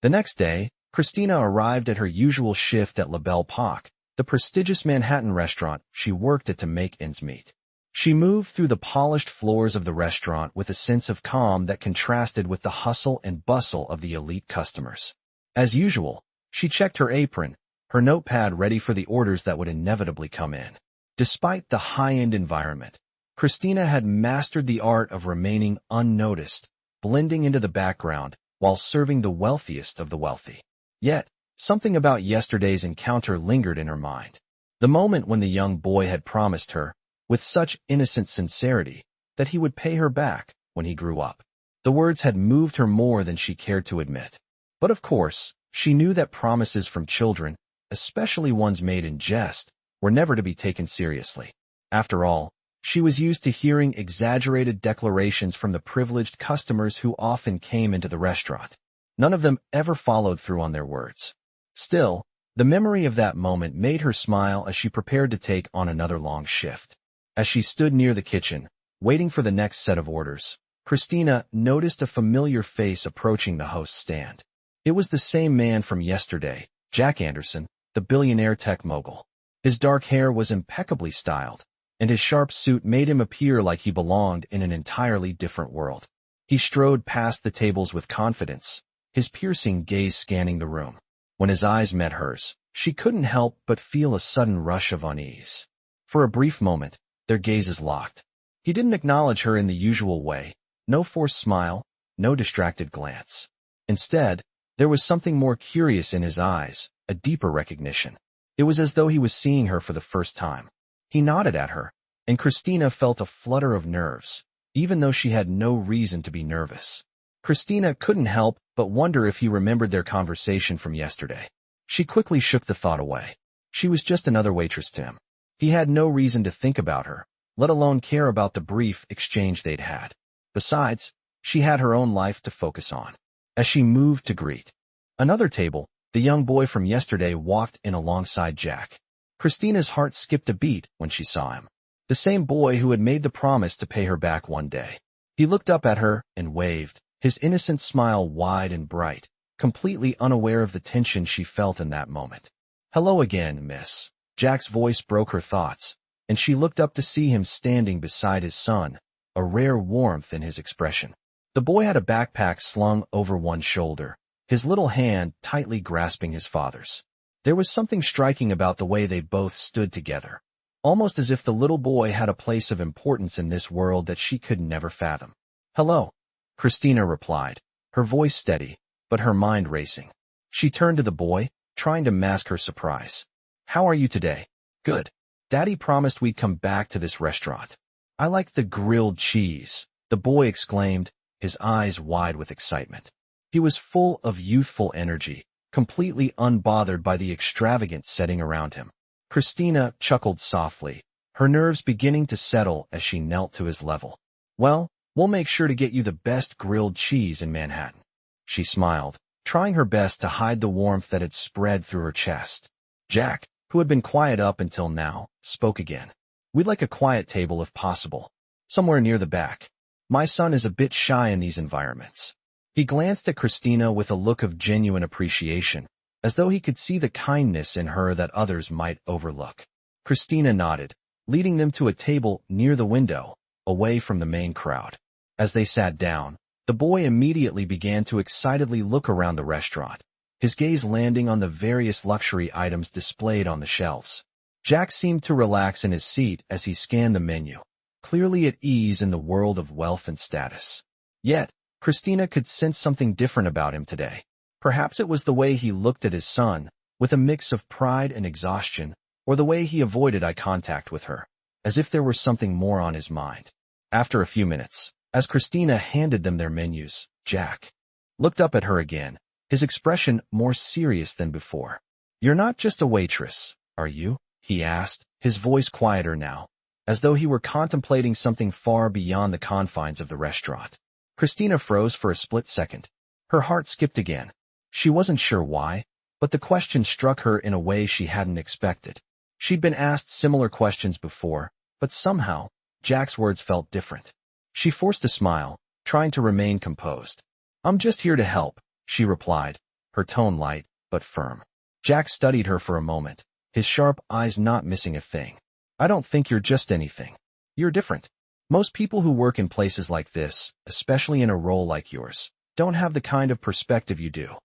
The next day, Christina arrived at her usual shift at La Belle Époque, the prestigious Manhattan restaurant she worked at to make ends meet. She moved through the polished floors of the restaurant with a sense of calm that contrasted with the hustle and bustle of the elite customers. As usual, she checked her apron, her notepad ready for the orders that would inevitably come in. Despite the high-end environment, Christina had mastered the art of remaining unnoticed, blending into the background while serving the wealthiest of the wealthy. Yet, something about yesterday's encounter lingered in her mind. The moment when the young boy had promised her, with such innocent sincerity, that he would pay her back when he grew up. The words had moved her more than she cared to admit. But of course, she knew that promises from children, especially ones made in jest, were never to be taken seriously. After all, she was used to hearing exaggerated declarations from the privileged customers who often came into the restaurant. None of them ever followed through on their words. Still, the memory of that moment made her smile as she prepared to take on another long shift. As she stood near the kitchen, waiting for the next set of orders, Christina noticed a familiar face approaching the host's stand. It was the same man from yesterday, Jack Anderson, the billionaire tech mogul. His dark hair was impeccably styled, and his sharp suit made him appear like he belonged in an entirely different world. He strode past the tables with confidence, his piercing gaze scanning the room. When his eyes met hers, she couldn't help but feel a sudden rush of unease. For a brief moment, their gazes locked. He didn't acknowledge her in the usual way, no forced smile, no distracted glance. Instead, there was something more curious in his eyes, a deeper recognition. It was as though he was seeing her for the first time. He nodded at her, and Christina felt a flutter of nerves, even though she had no reason to be nervous. Christina couldn't help but wonder if he remembered their conversation from yesterday. She quickly shook the thought away. She was just another waitress to him. He had no reason to think about her, let alone care about the brief exchange they'd had. Besides, she had her own life to focus on. As she moved to greet another table, the young boy from yesterday walked in alongside Jack. Christina's heart skipped a beat when she saw him. The same boy who had made the promise to pay her back one day. He looked up at her and waved, his innocent smile wide and bright, completely unaware of the tension she felt in that moment. "Hello again, miss." Jack's voice broke her thoughts, and she looked up to see him standing beside his son, a rare warmth in his expression. The boy had a backpack slung over one shoulder, his little hand tightly grasping his father's. There was something striking about the way they both stood together, almost as if the little boy had a place of importance in this world that she could never fathom. "Hello," Christina replied, her voice steady, but her mind racing. She turned to the boy, trying to mask her surprise. "How are you today?" "Good. Daddy promised we'd come back to this restaurant. I like the grilled cheese," the boy exclaimed, his eyes wide with excitement. He was full of youthful energy, completely unbothered by the extravagant setting around him. Christina chuckled softly, her nerves beginning to settle as she knelt to his level. "Well, we'll make sure to get you the best grilled cheese in Manhattan." She smiled, trying her best to hide the warmth that had spread through her chest. Jack, who had been quiet up until now, spoke again. "We'd like a quiet table if possible, somewhere near the back. My son is a bit shy in these environments." He glanced at Christina with a look of genuine appreciation, as though he could see the kindness in her that others might overlook. Christina nodded, leading them to a table near the window, away from the main crowd. As they sat down, the boy immediately began to excitedly look around the restaurant, his gaze landing on the various luxury items displayed on the shelves. Jack seemed to relax in his seat as he scanned the menu, clearly at ease in the world of wealth and status. Yet, Christina could sense something different about him today. Perhaps it was the way he looked at his son, with a mix of pride and exhaustion, or the way he avoided eye contact with her, as if there were something more on his mind. After a few minutes, as Christina handed them their menus, Jack looked up at her again, his expression more serious than before. "You're not just a waitress, are you?" he asked, his voice quieter now, as though he were contemplating something far beyond the confines of the restaurant. Christina froze for a split second. Her heart skipped again. She wasn't sure why, but the question struck her in a way she hadn't expected. She'd been asked similar questions before, but somehow, Jack's words felt different. She forced a smile, trying to remain composed. "I'm just here to help," she replied, her tone light, but firm. Jack studied her for a moment, his sharp eyes not missing a thing. I don't think you're just anything. You're different. Most people who work in places like this, especially in a role like yours, don't have the kind of perspective you do.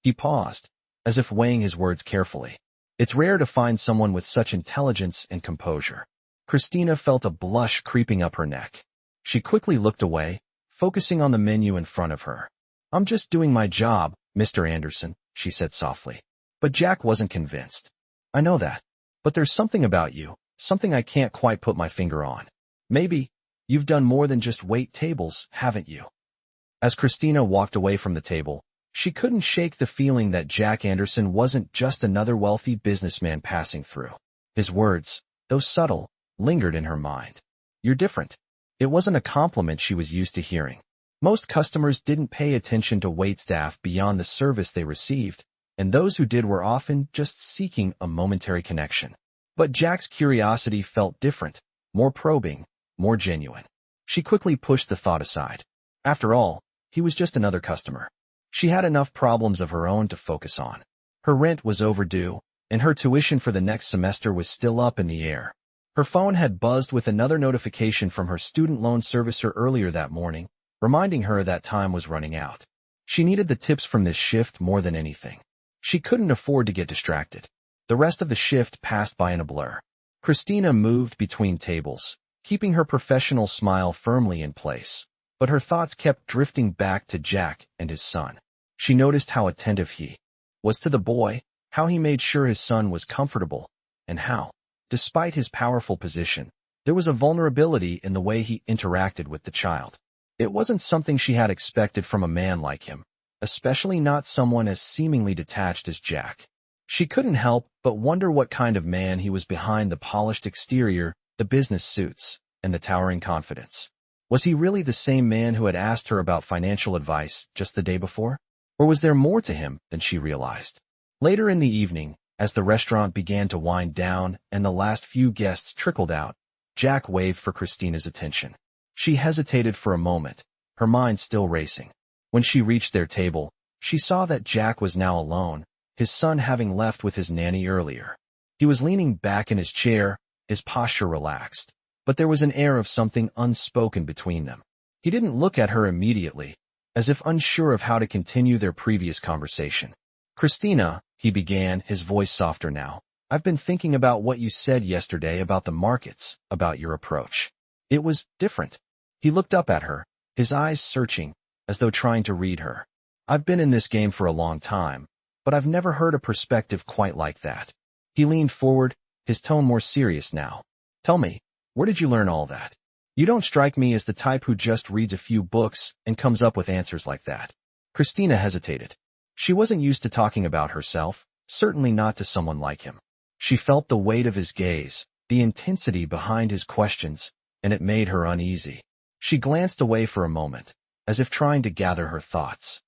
He paused, as if weighing his words carefully. It's rare to find someone with such intelligence and composure. Christina felt a blush creeping up her neck. She quickly looked away, focusing on the menu in front of her. I'm just doing my job, Mr. Anderson, she said softly. But Jack wasn't convinced. I know that. But there's something about you, something I can't quite put my finger on. Maybe, you've done more than just wait tables, haven't you? As Christina walked away from the table, she couldn't shake the feeling that Jack Anderson wasn't just another wealthy businessman passing through. His words, though subtle, lingered in her mind. You're different. It wasn't a compliment she was used to hearing. Most customers didn't pay attention to waitstaff beyond the service they received, and those who did were often just seeking a momentary connection. But Jack's curiosity felt different, more probing, more genuine. She quickly pushed the thought aside. After all, he was just another customer. She had enough problems of her own to focus on. Her rent was overdue, and her tuition for the next semester was still up in the air. Her phone had buzzed with another notification from her student loan servicer earlier that morning, reminding her that time was running out. She needed the tips from this shift more than anything. She couldn't afford to get distracted. The rest of the shift passed by in a blur. Christina moved between tables, keeping her professional smile firmly in place, but her thoughts kept drifting back to Jack and his son. She noticed how attentive he was to the boy, how he made sure his son was comfortable, and how, despite his powerful position, there was a vulnerability in the way he interacted with the child. It wasn't something she had expected from a man like him, especially not someone as seemingly detached as Jack. She couldn't help but wonder what kind of man he was behind the polished exterior, the business suits, and the towering confidence. Was he really the same man who had asked her about financial advice just the day before? Or was there more to him than she realized? Later in the evening, as the restaurant began to wind down and the last few guests trickled out, Jack waved for Christina's attention. She hesitated for a moment, her mind still racing. When she reached their table, she saw that Jack was now alone, his son having left with his nanny earlier. He was leaning back in his chair, his posture relaxed, but there was an air of something unspoken between them. He didn't look at her immediately, as if unsure of how to continue their previous conversation. Christina, he began, his voice softer now. I've been thinking about what you said yesterday about the markets, about your approach. It was different. He looked up at her, his eyes searching, as though trying to read her. I've been in this game for a long time, but I've never heard a perspective quite like that. He leaned forward, his tone more serious now. Tell me, where did you learn all that? You don't strike me as the type who just reads a few books and comes up with answers like that. Christina hesitated. She wasn't used to talking about herself, certainly not to someone like him. She felt the weight of his gaze, the intensity behind his questions, and it made her uneasy. She glanced away for a moment, as if trying to gather her thoughts.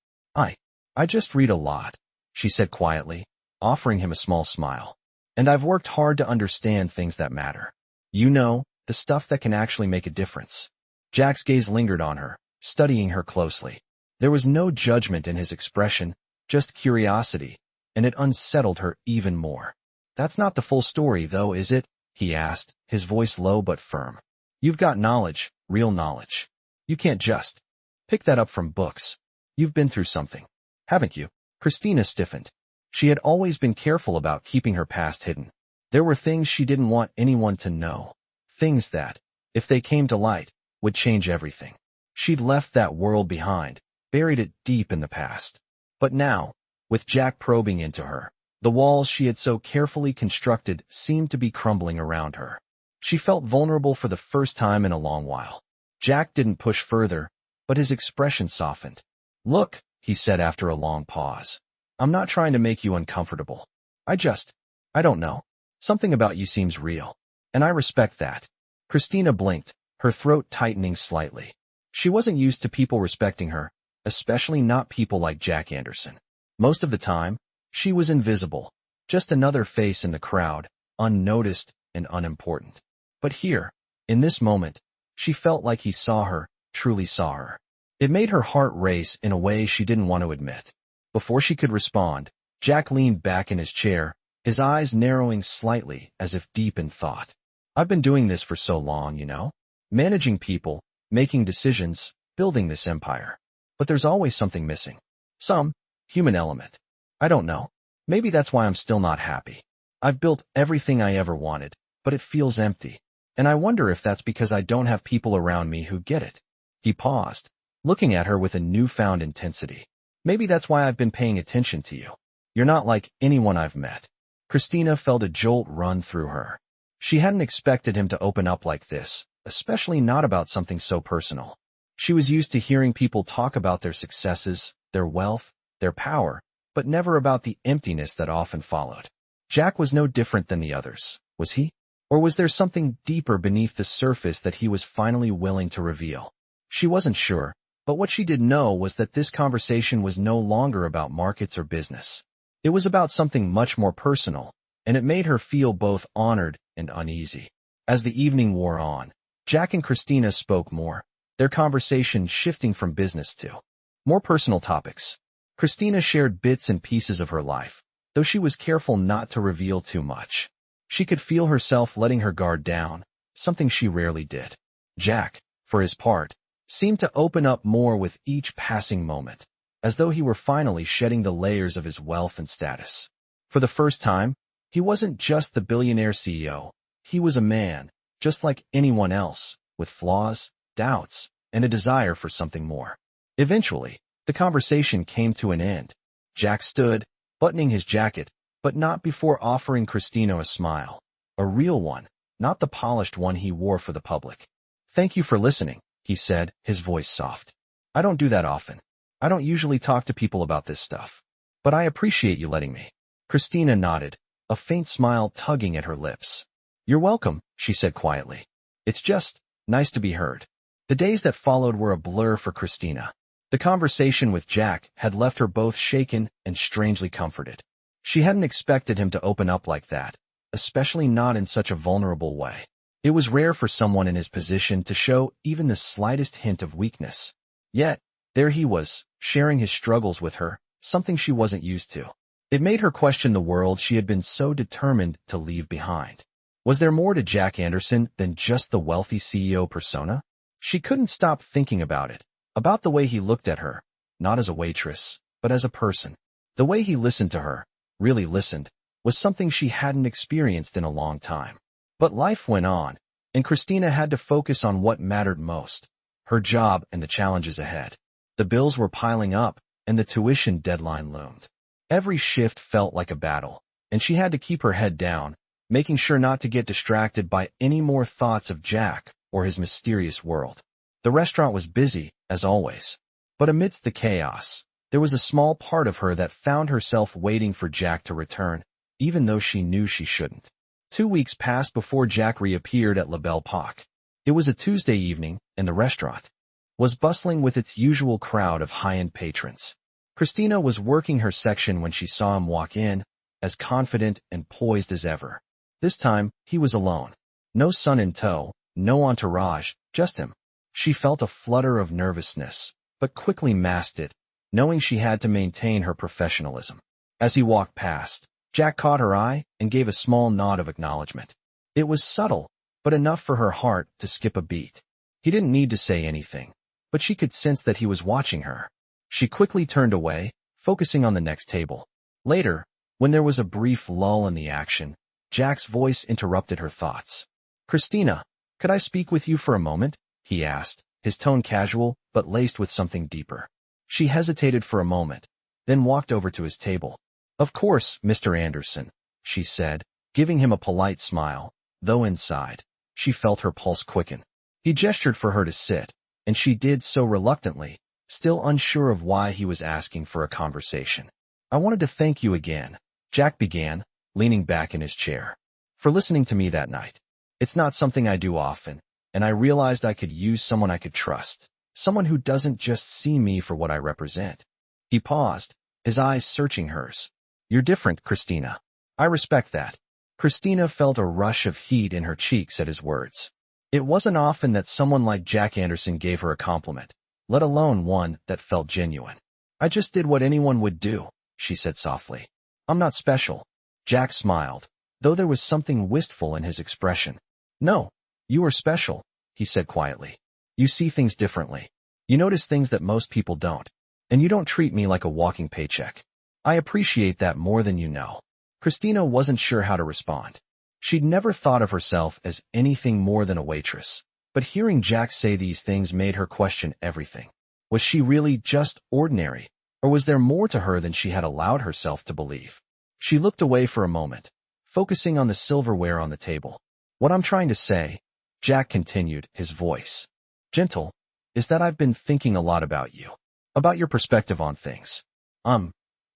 I just read a lot, she said quietly, offering him a small smile. And I've worked hard to understand things that matter. You know, the stuff that can actually make a difference. Jack's gaze lingered on her, studying her closely. There was no judgment in his expression, just curiosity, and it unsettled her even more. That's not the full story, though, is it? He asked, his voice low but firm. You've got knowledge, real knowledge. You can't just pick that up from books. You've been through something, haven't you? Christina stiffened. She had always been careful about keeping her past hidden. There were things she didn't want anyone to know. Things that, if they came to light, would change everything. She'd left that world behind, buried it deep in the past. But now, with Jack probing into her, the walls she had so carefully constructed seemed to be crumbling around her. She felt vulnerable for the first time in a long while. Jack didn't push further, but his expression softened. Look, he said after a long pause. I'm not trying to make you uncomfortable. I don't know. Something about you seems real. And I respect that. Christina blinked, her throat tightening slightly. She wasn't used to people respecting her, especially not people like Jack Anderson. Most of the time, she was invisible, just another face in the crowd, unnoticed and unimportant. But here, in this moment, she felt like he saw her, truly saw her. It made her heart race in a way she didn't want to admit. Before she could respond, Jack leaned back in his chair, his eyes narrowing slightly as if deep in thought. I've been doing this for so long, you know? Managing people, making decisions, building this empire. But there's always something missing. Some human element. I don't know. Maybe that's why I'm still not happy. I've built everything I ever wanted, but it feels empty. And I wonder if that's because I don't have people around me who get it. He paused, looking at her with a newfound intensity. Maybe that's why I've been paying attention to you. You're not like anyone I've met. Christina felt a jolt run through her. She hadn't expected him to open up like this, especially not about something so personal. She was used to hearing people talk about their successes, their wealth, their power, but never about the emptiness that often followed. Jack was no different than the others, was he? Or was there something deeper beneath the surface that he was finally willing to reveal? She wasn't sure, but what she did know was that this conversation was no longer about markets or business. It was about something much more personal, and it made her feel both honored and uneasy. As the evening wore on, Jack and Christina spoke more, their conversation shifting from business to more personal topics. Christina shared bits and pieces of her life, though she was careful not to reveal too much. She could feel herself letting her guard down, something she rarely did. Jack, for his part, seemed to open up more with each passing moment, as though he were finally shedding the layers of his wealth and status. For the first time, he wasn't just the billionaire CEO. He was a man, just like anyone else, with flaws, doubts, and a desire for something more. Eventually, the conversation came to an end. Jack stood, buttoning his jacket, but not before offering Christina a smile. A real one, not the polished one he wore for the public. "Thank you for listening," he said, his voice soft. "I don't do that often. I don't usually talk to people about this stuff. But I appreciate you letting me." Christina nodded, a faint smile tugging at her lips. "You're welcome," she said quietly. "It's just nice to be heard." The days that followed were a blur for Christina. The conversation with Jack had left her both shaken and strangely comforted. She hadn't expected him to open up like that, especially not in such a vulnerable way. It was rare for someone in his position to show even the slightest hint of weakness. Yet, there he was, sharing his struggles with her, something she wasn't used to. It made her question the world she had been so determined to leave behind. Was there more to Jack Anderson than just the wealthy CEO persona? She couldn't stop thinking about it, about the way he looked at her, not as a waitress, but as a person. The way he listened to her, really listened, was something she hadn't experienced in a long time. But life went on, and Christina had to focus on what mattered most, her job and the challenges ahead. The bills were piling up, and the tuition deadline loomed. Every shift felt like a battle, and she had to keep her head down, making sure not to get distracted by any more thoughts of Jack or his mysterious world. The restaurant was busy, as always. But amidst the chaos, there was a small part of her that found herself waiting for Jack to return, even though she knew she shouldn't. 2 weeks passed before Jack reappeared at La Belle Époque. It was a Tuesday evening, and the restaurant was bustling with its usual crowd of high-end patrons. Christina was working her section when she saw him walk in, as confident and poised as ever. This time, he was alone. No son in tow, no entourage, just him. She felt a flutter of nervousness, but quickly masked it, knowing she had to maintain her professionalism. As he walked past, Jack caught her eye and gave a small nod of acknowledgement. It was subtle, but enough for her heart to skip a beat. He didn't need to say anything, but she could sense that he was watching her. She quickly turned away, focusing on the next table. Later, when there was a brief lull in the action, Jack's voice interrupted her thoughts. "Christina, could I speak with you for a moment?" he asked, his tone casual but laced with something deeper. She hesitated for a moment, then walked over to his table. "Of course, Mr. Anderson," she said, giving him a polite smile, though inside, she felt her pulse quicken. He gestured for her to sit, and she did so reluctantly, still unsure of why he was asking for a conversation. "I wanted to thank you again," Jack began, leaning back in his chair, "for listening to me that night. It's not something I do often, and I realized I could use someone I could trust, someone who doesn't just see me for what I represent." He paused, his eyes searching hers. "You're different, Christina. I respect that." Christina felt a rush of heat in her cheeks at his words. It wasn't often that someone like Jack Anderson gave her a compliment, let alone one that felt genuine. I just did what anyone would do, she said softly. I'm not special. Jack smiled, though there was something wistful in his expression. No, you are special, he said quietly. You see things differently. You notice things that most people don't. And you don't treat me like a walking paycheck. I appreciate that more than you know. Christina wasn't sure how to respond. She'd never thought of herself as anything more than a waitress. But hearing Jack say these things made her question everything. Was she really just ordinary? Or was there more to her than she had allowed herself to believe? She looked away for a moment, focusing on the silverware on the table. What I'm trying to say, Jack continued, his voice gentle, is that I've been thinking a lot about you. About your perspective on things.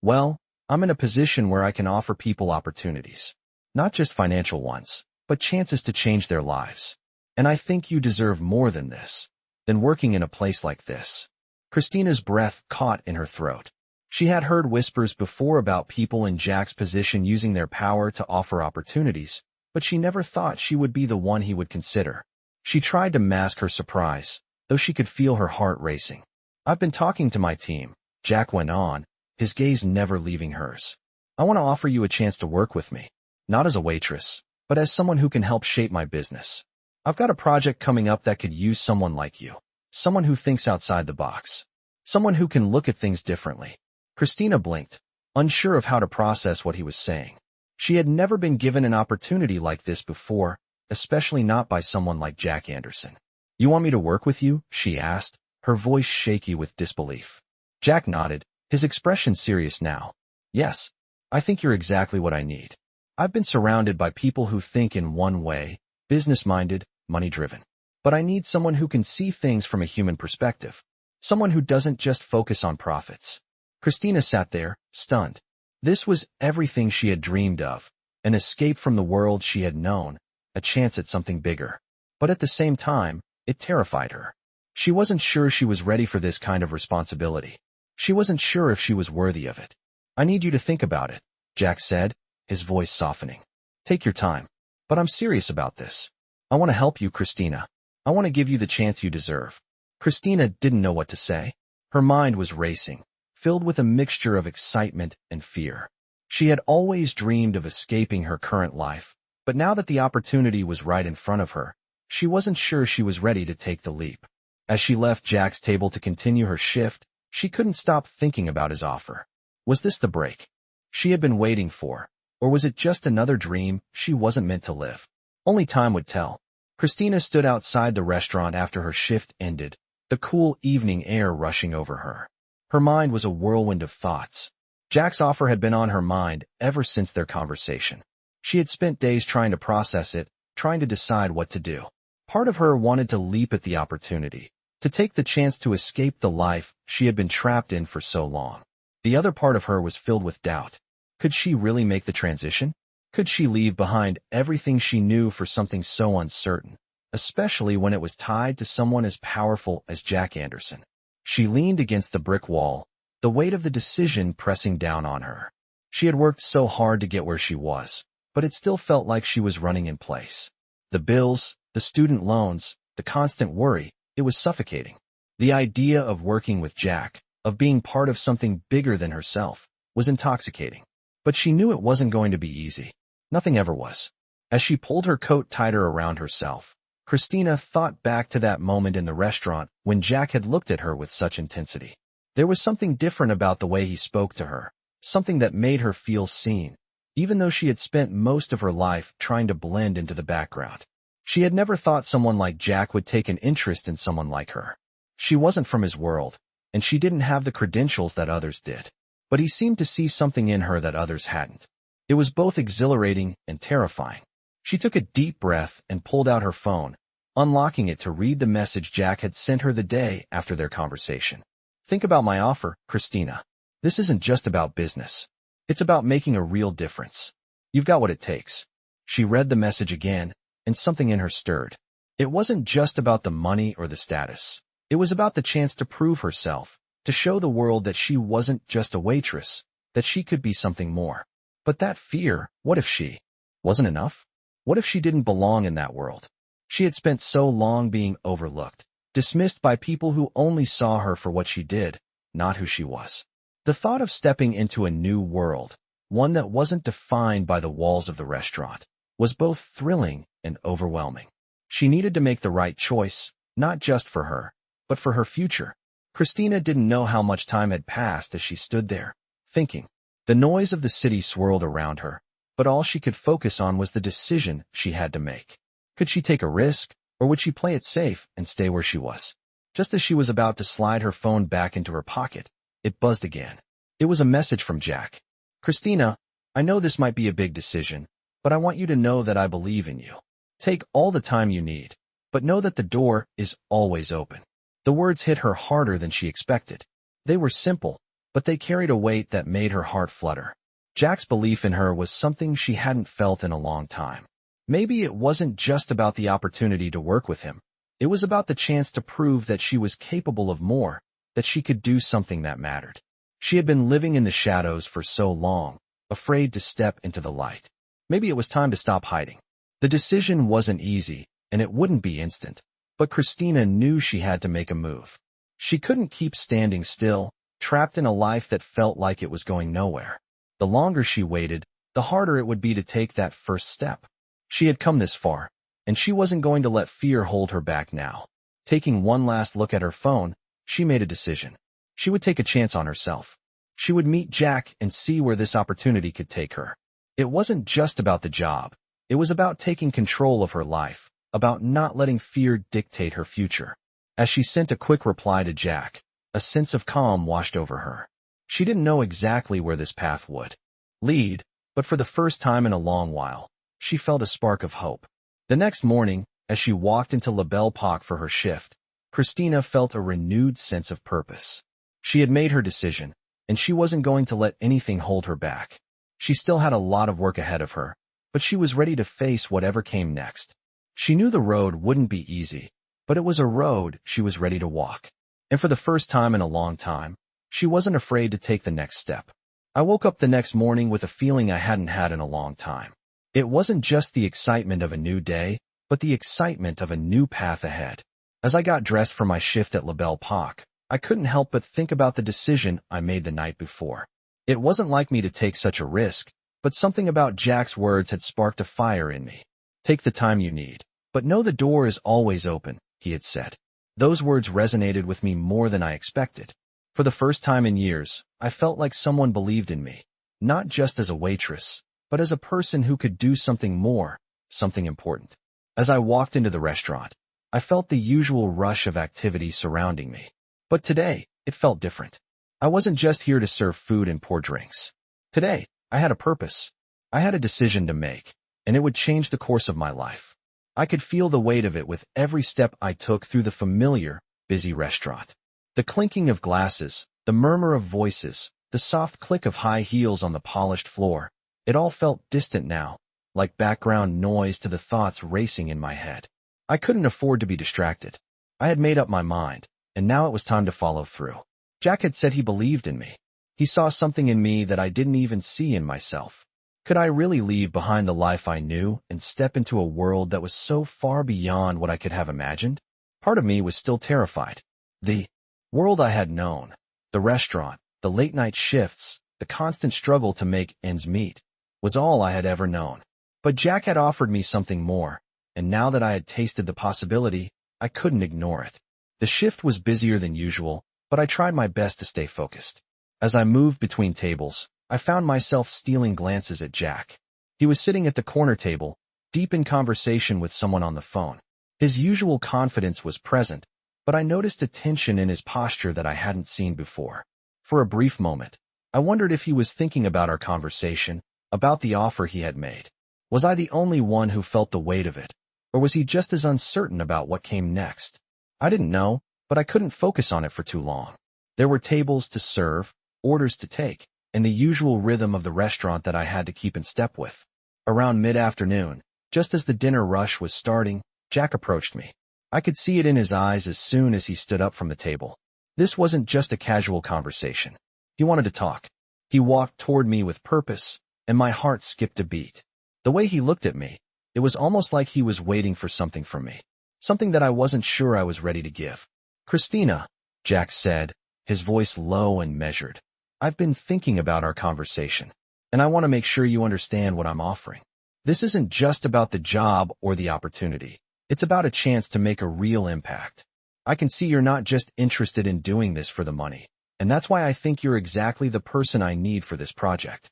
Well, I'm in a position where I can offer people opportunities. Not just financial ones, but chances to change their lives. And I think you deserve more than this, than working in a place like this. Christina's breath caught in her throat. She had heard whispers before about people in Jack's position using their power to offer opportunities, but she never thought she would be the one he would consider. She tried to mask her surprise, though she could feel her heart racing. I've been talking to my team, Jack went on, his gaze never leaving hers. I want to offer you a chance to work with me, not as a waitress, but as someone who can help shape my business. I've got a project coming up that could use someone like you, someone who thinks outside the box, someone who can look at things differently. Christina blinked, unsure of how to process what he was saying. She had never been given an opportunity like this before, especially not by someone like Jack Anderson. You want me to work with you? She asked, her voice shaky with disbelief. Jack nodded, his expression serious now. Yes, I think you're exactly what I need. I've been surrounded by people who think in one way, business-minded, money-driven. But I need someone who can see things from a human perspective. Someone who doesn't just focus on profits. Christina sat there, stunned. This was everything she had dreamed of, an escape from the world she had known, a chance at something bigger. But at the same time, it terrified her. She wasn't sure she was ready for this kind of responsibility. She wasn't sure if she was worthy of it. I need you to think about it, Jack said, his voice softening. Take your time. But I'm serious about this. I want to help you, Christina. I want to give you the chance you deserve. Christina didn't know what to say. Her mind was racing, filled with a mixture of excitement and fear. She had always dreamed of escaping her current life, but now that the opportunity was right in front of her, she wasn't sure she was ready to take the leap. As she left Jack's table to continue her shift, she couldn't stop thinking about his offer. Was this the break she had been waiting for, or was it just another dream she wasn't meant to live? Only time would tell. Christina stood outside the restaurant after her shift ended, the cool evening air rushing over her. Her mind was a whirlwind of thoughts. Jack's offer had been on her mind ever since their conversation. She had spent days trying to process it, trying to decide what to do. Part of her wanted to leap at the opportunity, to take the chance to escape the life she had been trapped in for so long. The other part of her was filled with doubt. Could she really make the transition? Could she leave behind everything she knew for something so uncertain, especially when it was tied to someone as powerful as Jack Anderson? She leaned against the brick wall, the weight of the decision pressing down on her. She had worked so hard to get where she was, but it still felt like she was running in place. The bills, the student loans, the constant worry, it was suffocating. The idea of working with Jack, of being part of something bigger than herself, was intoxicating. But she knew it wasn't going to be easy. Nothing ever was. As she pulled her coat tighter around herself, Christina thought back to that moment in the restaurant when Jack had looked at her with such intensity. There was something different about the way he spoke to her, something that made her feel seen, even though she had spent most of her life trying to blend into the background. She had never thought someone like Jack would take an interest in someone like her. She wasn't from his world, and she didn't have the credentials that others did. But he seemed to see something in her that others hadn't. It was both exhilarating and terrifying. She took a deep breath and pulled out her phone, unlocking it to read the message Jack had sent her the day after their conversation. Think about my offer, Christina. This isn't just about business. It's about making a real difference. You've got what it takes. She read the message again, and something in her stirred. It wasn't just about the money or the status. It was about the chance to prove herself, to show the world that she wasn't just a waitress, that she could be something more. But that fear, what if she wasn't enough? What if she didn't belong in that world? She had spent so long being overlooked, dismissed by people who only saw her for what she did, not who she was. The thought of stepping into a new world, one that wasn't defined by the walls of the restaurant, was both thrilling and overwhelming. She needed to make the right choice, not just for her, but for her future. Christina didn't know how much time had passed as she stood there, thinking. The noise of the city swirled around her, but all she could focus on was the decision she had to make. Could she take a risk, or would she play it safe and stay where she was? Just as she was about to slide her phone back into her pocket, it buzzed again. It was a message from Jack. Christina, I know this might be a big decision, but I want you to know that I believe in you. Take all the time you need, but know that the door is always open. The words hit her harder than she expected. They were simple, but they carried a weight that made her heart flutter. Jack's belief in her was something she hadn't felt in a long time. Maybe it wasn't just about the opportunity to work with him. It was about the chance to prove that she was capable of more, that she could do something that mattered. She had been living in the shadows for so long, afraid to step into the light. Maybe it was time to stop hiding. The decision wasn't easy, and it wouldn't be instant, but Christina knew she had to make a move. She couldn't keep standing still, trapped in a life that felt like it was going nowhere. The longer she waited, the harder it would be to take that first step. She had come this far, and she wasn't going to let fear hold her back now. Taking one last look at her phone, she made a decision. She would take a chance on herself. She would meet Jack and see where this opportunity could take her. It wasn't just about the job. It was about taking control of her life, about not letting fear dictate her future. As she sent a quick reply to Jack, a sense of calm washed over her. She didn't know exactly where this path would lead, but for the first time in a long while, she felt a spark of hope. The next morning, as she walked into La Belle Époque for her shift, Christina felt a renewed sense of purpose. She had made her decision, and she wasn't going to let anything hold her back. She still had a lot of work ahead of her, but she was ready to face whatever came next. She knew the road wouldn't be easy, but it was a road she was ready to walk. And for the first time in a long time, she wasn't afraid to take the next step. I woke up the next morning with a feeling I hadn't had in a long time. It wasn't just the excitement of a new day, but the excitement of a new path ahead. As I got dressed for my shift at La Belle Époque, I couldn't help but think about the decision I made the night before. It wasn't like me to take such a risk, but something about Jack's words had sparked a fire in me. Take the time you need, but know the door is always open, he had said. Those words resonated with me more than I expected. For the first time in years, I felt like someone believed in me, not just as a waitress, but as a person who could do something more, something important. As I walked into the restaurant, I felt the usual rush of activity surrounding me. But today, it felt different. I wasn't just here to serve food and pour drinks. Today, I had a purpose. I had a decision to make, and it would change the course of my life. I could feel the weight of it with every step I took through the familiar, busy restaurant. The clinking of glasses, the murmur of voices, the soft click of high heels on the polished floor, it all felt distant now, like background noise to the thoughts racing in my head. I couldn't afford to be distracted. I had made up my mind, and now it was time to follow through. Jack had said he believed in me. He saw something in me that I didn't even see in myself. Could I really leave behind the life I knew and step into a world that was so far beyond what I could have imagined? Part of me was still terrified. The world I had known, the restaurant, the late-night shifts, the constant struggle to make ends meet, was all I had ever known. But Jack had offered me something more, and now that I had tasted the possibility, I couldn't ignore it. The shift was busier than usual, but I tried my best to stay focused. As I moved between tables, I found myself stealing glances at Jack. He was sitting at the corner table, deep in conversation with someone on the phone. His usual confidence was present, but I noticed a tension in his posture that I hadn't seen before. For a brief moment, I wondered if he was thinking about our conversation, about the offer he had made. Was I the only one who felt the weight of it, or was he just as uncertain about what came next? I didn't know, but I couldn't focus on it for too long. There were tables to serve, orders to take, and the usual rhythm of the restaurant that I had to keep in step with. Around mid-afternoon, just as the dinner rush was starting, Jack approached me. I could see it in his eyes as soon as he stood up from the table. This wasn't just a casual conversation. He wanted to talk. He walked toward me with purpose, and my heart skipped a beat. The way he looked at me, it was almost like he was waiting for something from me, something that I wasn't sure I was ready to give. Christina, Jack said, his voice low and measured. I've been thinking about our conversation, and I want to make sure you understand what I'm offering. This isn't just about the job or the opportunity. It's about a chance to make a real impact. I can see you're not just interested in doing this for the money, and that's why I think you're exactly the person I need for this project.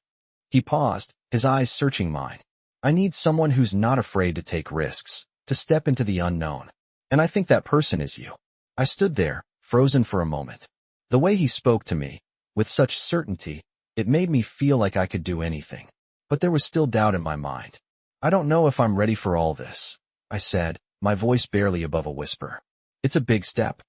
He paused, his eyes searching mine. I need someone who's not afraid to take risks, to step into the unknown. And I think that person is you. I stood there, frozen for a moment. The way he spoke to me, with such certainty, it made me feel like I could do anything. But there was still doubt in my mind. I don't know if I'm ready for all this, I said, my voice barely above a whisper. It's a big step.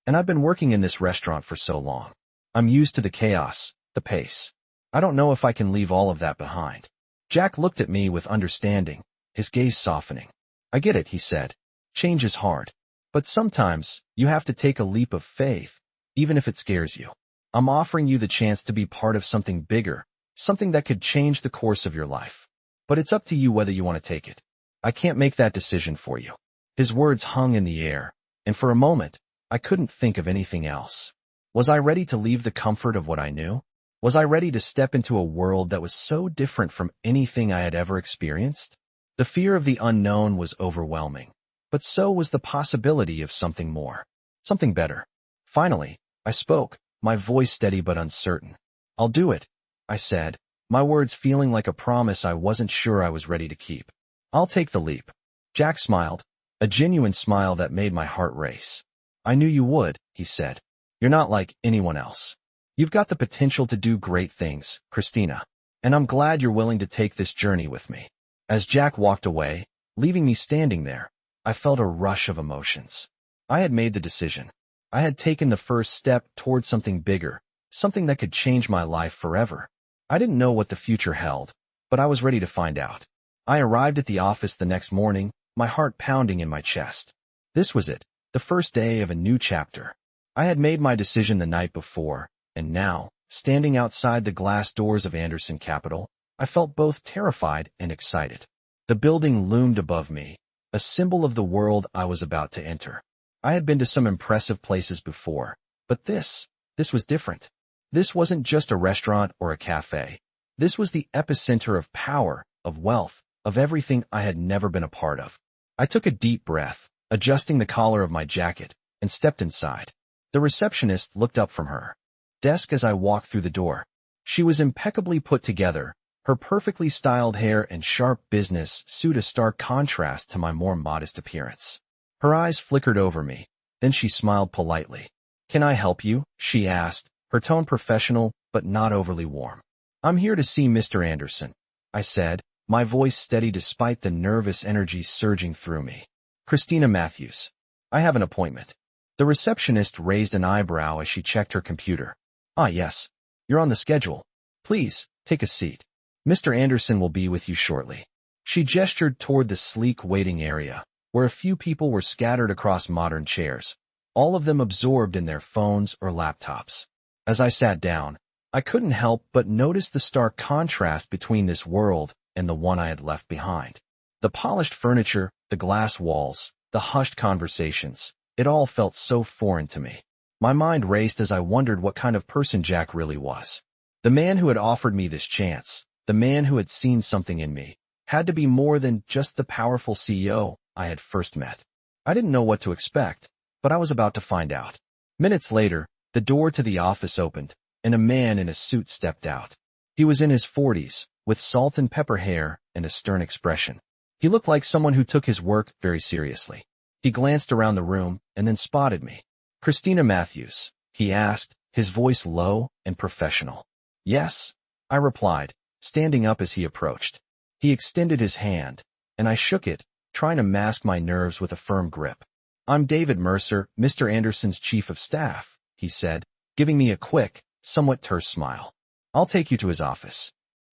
And I've been working in this restaurant for so long. I'm used to the chaos, the pace. I don't know if I can leave all of that behind. Jack looked at me with understanding, his gaze softening. I get it, he said. Change is hard. But sometimes, you have to take a leap of faith, even if it scares you. I'm offering you the chance to be part of something bigger, something that could change the course of your life. But it's up to you whether you want to take it. I can't make that decision for you. His words hung in the air, and for a moment, I couldn't think of anything else. Was I ready to leave the comfort of what I knew? Was I ready to step into a world that was so different from anything I had ever experienced? The fear of the unknown was overwhelming, but so was the possibility of something more, something better. Finally, I spoke, my voice steady but uncertain. I'll do it, I said, my words feeling like a promise I wasn't sure I was ready to keep. I'll take the leap. Jack smiled, a genuine smile that made my heart race. I knew you would, he said. You're not like anyone else. You've got the potential to do great things, Christina, and I'm glad you're willing to take this journey with me. As Jack walked away, leaving me standing there, I felt a rush of emotions. I had made the decision. I had taken the first step towards something bigger, something that could change my life forever. I didn't know what the future held, but I was ready to find out. I arrived at the office the next morning, my heart pounding in my chest. This was it, the first day of a new chapter. I had made my decision the night before, and now, standing outside the glass doors of Anderson Capital, I felt both terrified and excited. The building loomed above me, a symbol of the world I was about to enter. I had been to some impressive places before, but this was different. This wasn't just a restaurant or a cafe. This was the epicenter of power, of wealth, of everything I had never been a part of. I took a deep breath, adjusting the collar of my jacket, and stepped inside. The receptionist looked up from her desk as I walked through the door. She was impeccably put together, her perfectly styled hair and sharp business suit a stark contrast to my more modest appearance. Her eyes flickered over me, then she smiled politely. "Can I help you?" she asked, her tone professional but not overly warm. "I'm here to see Mr. Anderson," I said, my voice steady despite the nervous energy surging through me. "Christina Matthews. I have an appointment." The receptionist raised an eyebrow as she checked her computer. "Ah, yes. You're on the schedule. Please, take a seat. Mr. Anderson will be with you shortly." She gestured toward the sleek waiting area, where a few people were scattered across modern chairs, all of them absorbed in their phones or laptops. As I sat down, I couldn't help but notice the stark contrast between this world and the one I had left behind. The polished furniture, the glass walls, the hushed conversations, it all felt so foreign to me. My mind raced as I wondered what kind of person Jack really was. The man who had offered me this chance, the man who had seen something in me, had to be more than just the powerful CEO I had first met. I didn't know what to expect, but I was about to find out. Minutes later, the door to the office opened, and a man in a suit stepped out. He was in his 40s, with salt and pepper hair and a stern expression. He looked like someone who took his work very seriously. He glanced around the room and then spotted me. "Christina Matthews?" he asked, his voice low and professional. "Yes," I replied, standing up as he approached. He extended his hand, and I shook it, trying to mask my nerves with a firm grip. "I'm David Mercer, Mr. Anderson's chief of staff," he said, giving me a quick, somewhat terse smile. "I'll take you to his office."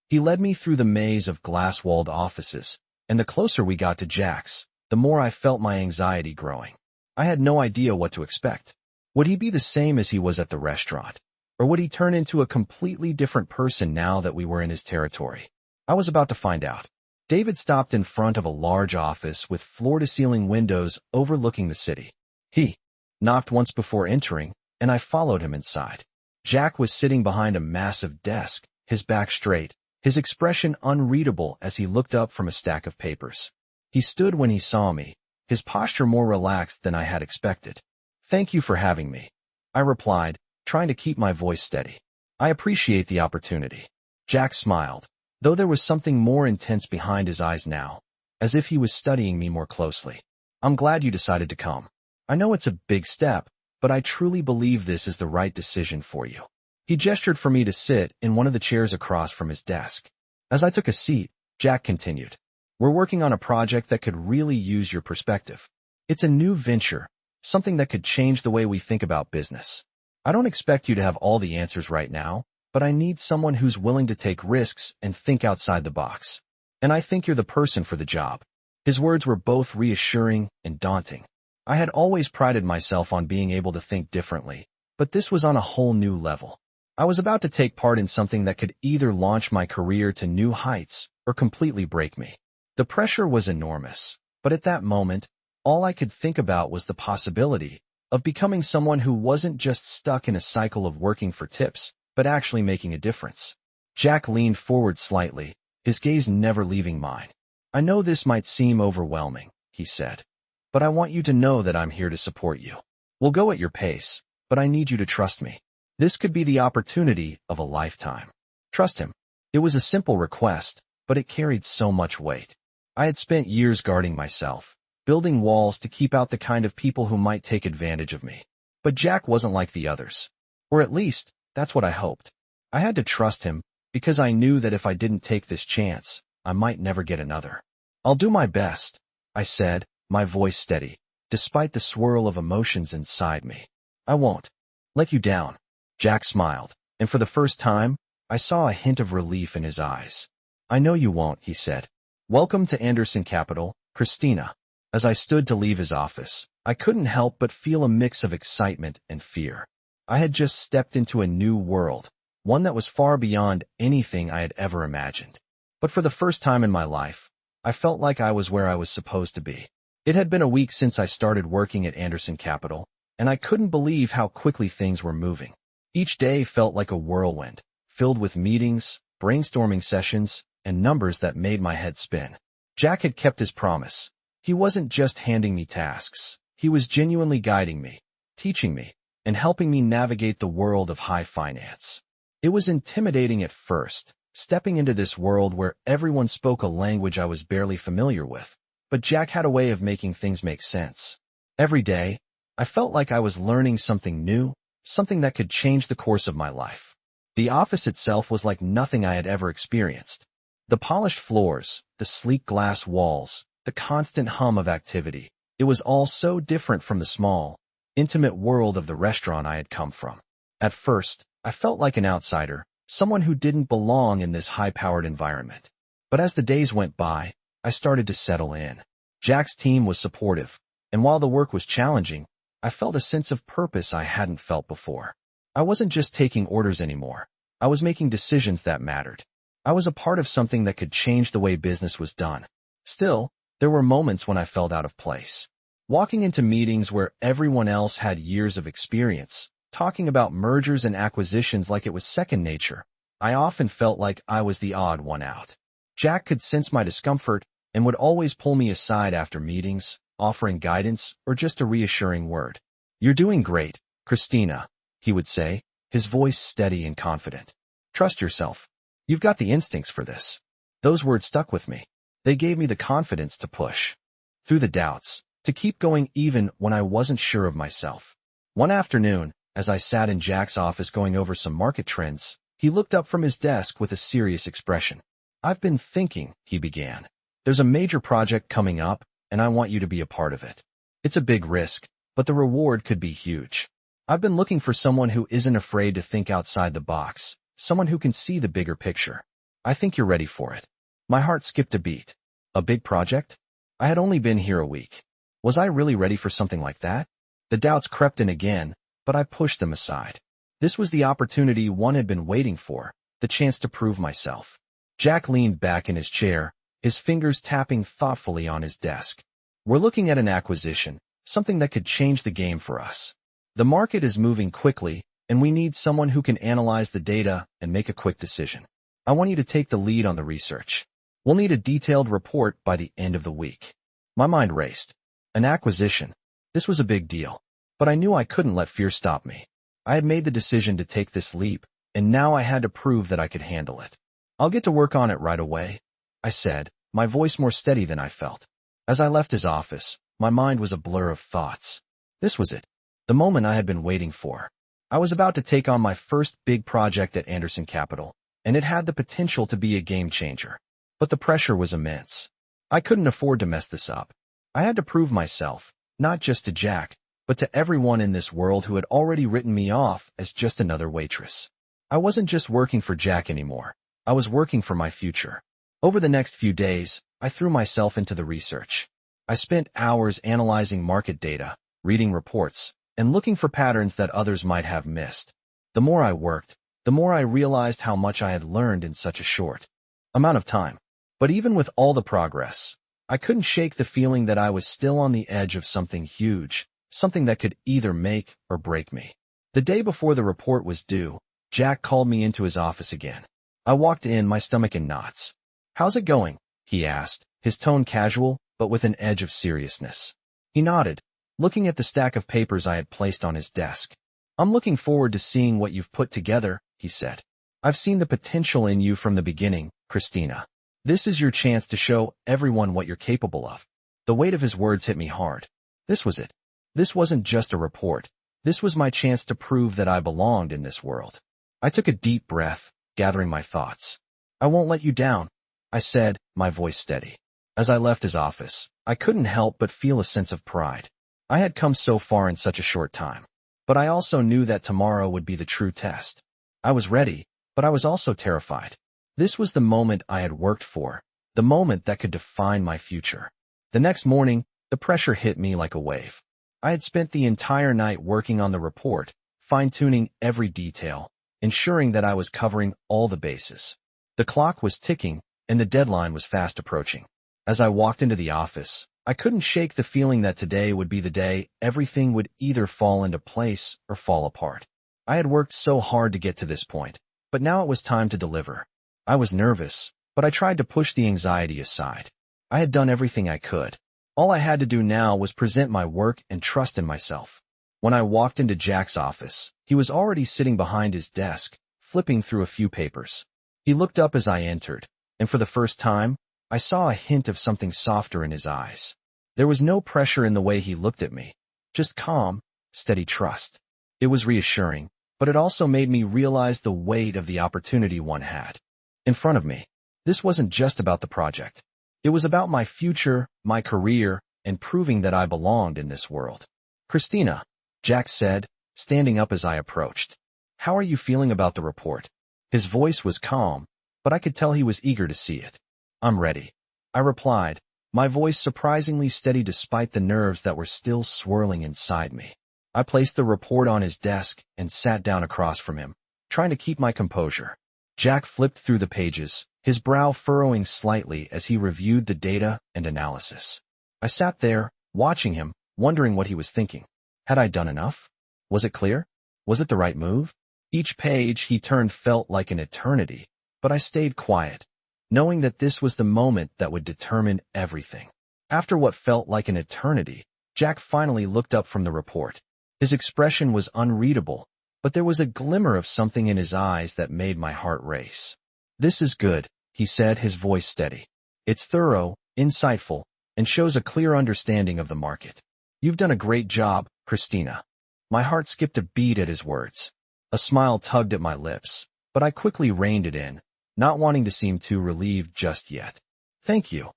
He led me through the maze of glass-walled offices, and the closer we got to Jack's, the more I felt my anxiety growing. I had no idea what to expect. Would he be the same as he was at the restaurant? Or would he turn into a completely different person now that we were in his territory? I was about to find out. David stopped in front of a large office with floor-to-ceiling windows overlooking the city. He knocked once before entering, and I followed him inside. Jack was sitting behind a massive desk, his back straight, his expression unreadable as he looked up from a stack of papers. He stood when he saw me, his posture more relaxed than I had expected. "Thank you for having me," I replied, trying to keep my voice steady. "I appreciate the opportunity." Jack smiled, though there was something more intense behind his eyes now, as if he was studying me more closely. "I'm glad you decided to come. I know it's a big step, but I truly believe this is the right decision for you." He gestured for me to sit in one of the chairs across from his desk. As I took a seat, Jack continued, "We're working on a project that could really use your perspective. It's a new venture, something that could change the way we think about business. I don't expect you to have all the answers right now, but I need someone who's willing to take risks and think outside the box. And I think you're the person for the job." His words were both reassuring and daunting. I had always prided myself on being able to think differently, but this was on a whole new level. I was about to take part in something that could either launch my career to new heights or completely break me. The pressure was enormous, but at that moment, all I could think about was the possibility of becoming someone who wasn't just stuck in a cycle of working for tips, but actually making a difference. Jack leaned forward slightly, his gaze never leaving mine. "I know this might seem overwhelming," he said, "but I want you to know that I'm here to support you. We'll go at your pace, but I need you to trust me. This could be the opportunity of a lifetime." Trust him. It was a simple request, but it carried so much weight. I had spent years guarding myself, building walls to keep out the kind of people who might take advantage of me. But Jack wasn't like the others. Or at least, that's what I hoped. I had to trust him, because I knew that if I didn't take this chance, I might never get another. "I'll do my best," I said, my voice steady, despite the swirl of emotions inside me. "I won't let you down." Jack smiled, and for the first time, I saw a hint of relief in his eyes. "I know you won't," he said. "Welcome to Anderson Capital, Christina." As I stood to leave his office, I couldn't help but feel a mix of excitement and fear. I had just stepped into a new world, one that was far beyond anything I had ever imagined. But for the first time in my life, I felt like I was where I was supposed to be. It had been a week since I started working at Anderson Capital, and I couldn't believe how quickly things were moving. Each day felt like a whirlwind, filled with meetings, brainstorming sessions, and numbers that made my head spin. Jack had kept his promise. He wasn't just handing me tasks. He was genuinely guiding me, teaching me, and helping me navigate the world of high finance. It was intimidating at first, stepping into this world where everyone spoke a language I was barely familiar with, but Jack had a way of making things make sense. Every day, I felt like I was learning something new, something that could change the course of my life. The office itself was like nothing I had ever experienced. The polished floors, the sleek glass walls, the constant hum of activity. It was all so different from the small, intimate world of the restaurant I had come from. At first, I felt like an outsider, someone who didn't belong in this high-powered environment. But as the days went by, I started to settle in. Jack's team was supportive, and while the work was challenging, I felt a sense of purpose I hadn't felt before. I wasn't just taking orders anymore. I was making decisions that mattered. I was a part of something that could change the way business was done. Still, there were moments when I felt out of place. Walking into meetings where everyone else had years of experience, talking about mergers and acquisitions like it was second nature, I often felt like I was the odd one out. Jack could sense my discomfort and would always pull me aside after meetings, offering guidance or just a reassuring word. "You're doing great, Christina," he would say, his voice steady and confident. "Trust yourself. You've got the instincts for this." Those words stuck with me. They gave me the confidence to push through the doubts, to keep going even when I wasn't sure of myself. One afternoon, as I sat in Jack's office going over some market trends, he looked up from his desk with a serious expression. "I've been thinking," he began. "There's a major project coming up, and I want you to be a part of it. It's a big risk, but the reward could be huge. I've been looking for someone who isn't afraid to think outside the box, someone who can see the bigger picture. I think you're ready for it." My heart skipped a beat. A big project? I had only been here a week. Was I really ready for something like that? The doubts crept in again, but I pushed them aside. This was the opportunity one had been waiting for, the chance to prove myself. Jack leaned back in his chair, his fingers tapping thoughtfully on his desk. "We're looking at an acquisition, something that could change the game for us. The market is moving quickly, and we need someone who can analyze the data and make a quick decision. I want you to take the lead on the research. We'll need a detailed report by the end of the week." My mind raced. An acquisition. This was a big deal. But I knew I couldn't let fear stop me. I had made the decision to take this leap, and now I had to prove that I could handle it. "I'll get to work on it right away," I said, my voice more steady than I felt. As I left his office, my mind was a blur of thoughts. This was it. The moment I had been waiting for. I was about to take on my first big project at Anderson Capital, and it had the potential to be a game changer. But the pressure was immense. I couldn't afford to mess this up. I had to prove myself, not just to Jack, but to everyone in this world who had already written me off as just another waitress. I wasn't just working for Jack anymore. I was working for my future. Over the next few days, I threw myself into the research. I spent hours analyzing market data, reading reports, and looking for patterns that others might have missed. The more I worked, the more I realized how much I had learned in such a short amount of time. But even with all the progress, I couldn't shake the feeling that I was still on the edge of something huge, something that could either make or break me. The day before the report was due, Jack called me into his office again. I walked in, my stomach in knots. "How's it going?" he asked, his tone casual, but with an edge of seriousness. He nodded, looking at the stack of papers I had placed on his desk. "I'm looking forward to seeing what you've put together," he said. "I've seen the potential in you from the beginning, Christina. This is your chance to show everyone what you're capable of." The weight of his words hit me hard. This was it. This wasn't just a report. This was my chance to prove that I belonged in this world. I took a deep breath, gathering my thoughts. "I won't let you down," I said, my voice steady. As I left his office, I couldn't help but feel a sense of pride. I had come so far in such a short time. But I also knew that tomorrow would be the true test. I was ready, but I was also terrified. This was the moment I had worked for, the moment that could define my future. The next morning, the pressure hit me like a wave. I had spent the entire night working on the report, fine-tuning every detail, ensuring that I was covering all the bases. The clock was ticking, and the deadline was fast approaching. As I walked into the office, I couldn't shake the feeling that today would be the day everything would either fall into place or fall apart. I had worked so hard to get to this point, but now it was time to deliver. I was nervous, but I tried to push the anxiety aside. I had done everything I could. All I had to do now was present my work and trust in myself. When I walked into Jack's office, he was already sitting behind his desk, flipping through a few papers. He looked up as I entered, and for the first time, I saw a hint of something softer in his eyes. There was no pressure in the way he looked at me, just calm, steady trust. It was reassuring, but it also made me realize the weight of the opportunity one had in front of me. This wasn't just about the project. It was about my future, my career, and proving that I belonged in this world. "Christina," Jack said, standing up as I approached. "How are you feeling about the report?" His voice was calm, but I could tell he was eager to see it. "I'm ready," I replied, my voice surprisingly steady despite the nerves that were still swirling inside me. I placed the report on his desk and sat down across from him, trying to keep my composure. Jack flipped through the pages, his brow furrowing slightly as he reviewed the data and analysis. I sat there, watching him, wondering what he was thinking. Had I done enough? Was it clear? Was it the right move? Each page he turned felt like an eternity, but I stayed quiet, knowing that this was the moment that would determine everything. After what felt like an eternity, Jack finally looked up from the report. His expression was unreadable, but there was a glimmer of something in his eyes that made my heart race. "This is good," he said, his voice steady. "It's thorough, insightful, and shows a clear understanding of the market. You've done a great job, Christina." My heart skipped a beat at his words. A smile tugged at my lips, but I quickly reined it in, not wanting to seem too relieved just yet. "Thank you,"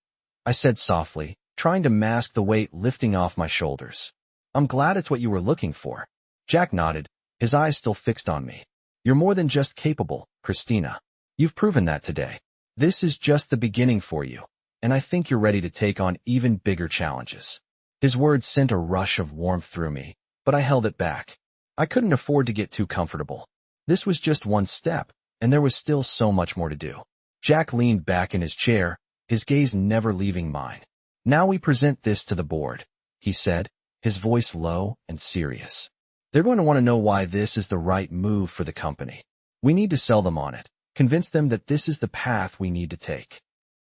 I said softly, trying to mask the weight lifting off my shoulders. "I'm glad it's what you were looking for." Jack nodded, his eyes still fixed on me. "You're more than just capable, Christina. You've proven that today. This is just the beginning for you, and I think you're ready to take on even bigger challenges." His words sent a rush of warmth through me, but I held it back. I couldn't afford to get too comfortable. This was just one step, and there was still so much more to do. Jack leaned back in his chair, his gaze never leaving mine. "Now we present this to the board," he said, his voice low and serious. They're going to want to know why this is the right move for the company. We need to sell them on it, convince them that this is the path we need to take.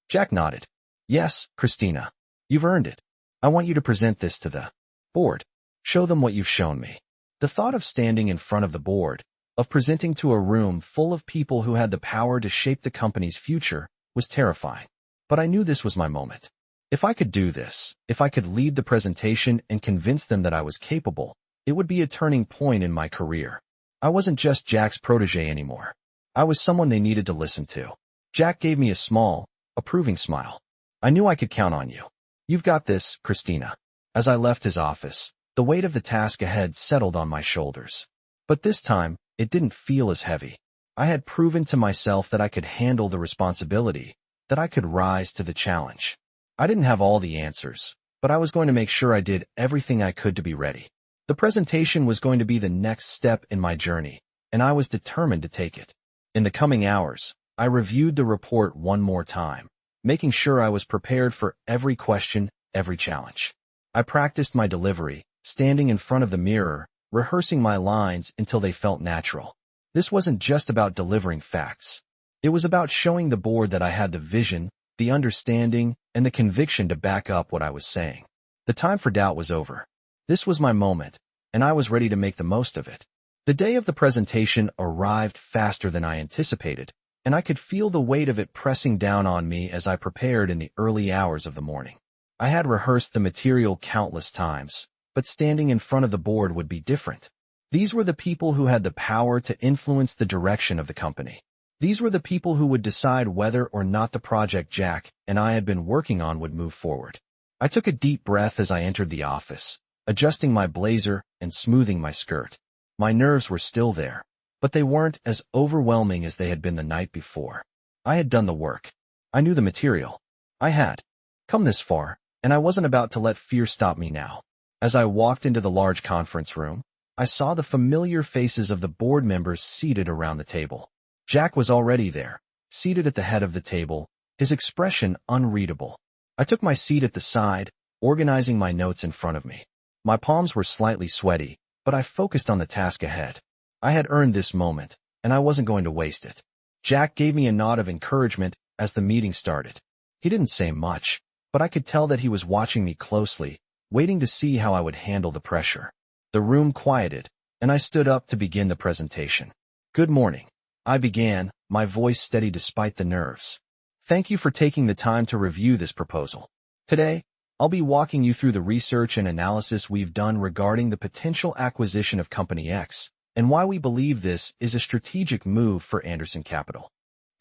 Jack nodded. Yes, Christina. You've earned it. I want you to present this to the board. Show them what you've shown me. The thought of standing in front of the board, of presenting to a room full of people who had the power to shape the company's future, was terrifying. But I knew this was my moment. If I could do this, if I could lead the presentation and convince them that I was capable, it would be a turning point in my career. I wasn't just Jack's protege anymore. I was someone they needed to listen to. Jack gave me a small, approving smile. I knew I could count on you. You've got this, Christina. As I left his office, the weight of the task ahead settled on my shoulders. But this time, it didn't feel as heavy. I had proven to myself that I could handle the responsibility, that I could rise to the challenge. I didn't have all the answers, but I was going to make sure I did everything I could to be ready. The presentation was going to be the next step in my journey, and I was determined to take it. In the coming hours, I reviewed the report one more time, making sure I was prepared for every question, every challenge. I practiced my delivery, standing in front of the mirror, rehearsing my lines until they felt natural. This wasn't just about delivering facts. It was about showing the board that I had the vision, the understanding, and the conviction to back up what I was saying. The time for doubt was over. This was my moment, and I was ready to make the most of it. The day of the presentation arrived faster than I anticipated, and I could feel the weight of it pressing down on me as I prepared in the early hours of the morning. I had rehearsed the material countless times, but standing in front of the board would be different. These were the people who had the power to influence the direction of the company. These were the people who would decide whether or not the project Jack and I had been working on would move forward. I took a deep breath as I entered the office, adjusting my blazer and smoothing my skirt. My nerves were still there, but they weren't as overwhelming as they had been the night before. I had done the work. I knew the material. I had come this far, and I wasn't about to let fear stop me now. As I walked into the large conference room, I saw the familiar faces of the board members seated around the table. Jack was already there, seated at the head of the table, his expression unreadable. I took my seat at the side, organizing my notes in front of me. My palms were slightly sweaty, but I focused on the task ahead. I had earned this moment, and I wasn't going to waste it. Jack gave me a nod of encouragement as the meeting started. He didn't say much, but I could tell that he was watching me closely, waiting to see how I would handle the pressure. The room quieted, and I stood up to begin the presentation. Good morning. I began, my voice steady despite the nerves. Thank you for taking the time to review this proposal. Today, I'll be walking you through the research and analysis we've done regarding the potential acquisition of Company X, and why we believe this is a strategic move for Anderson Capital.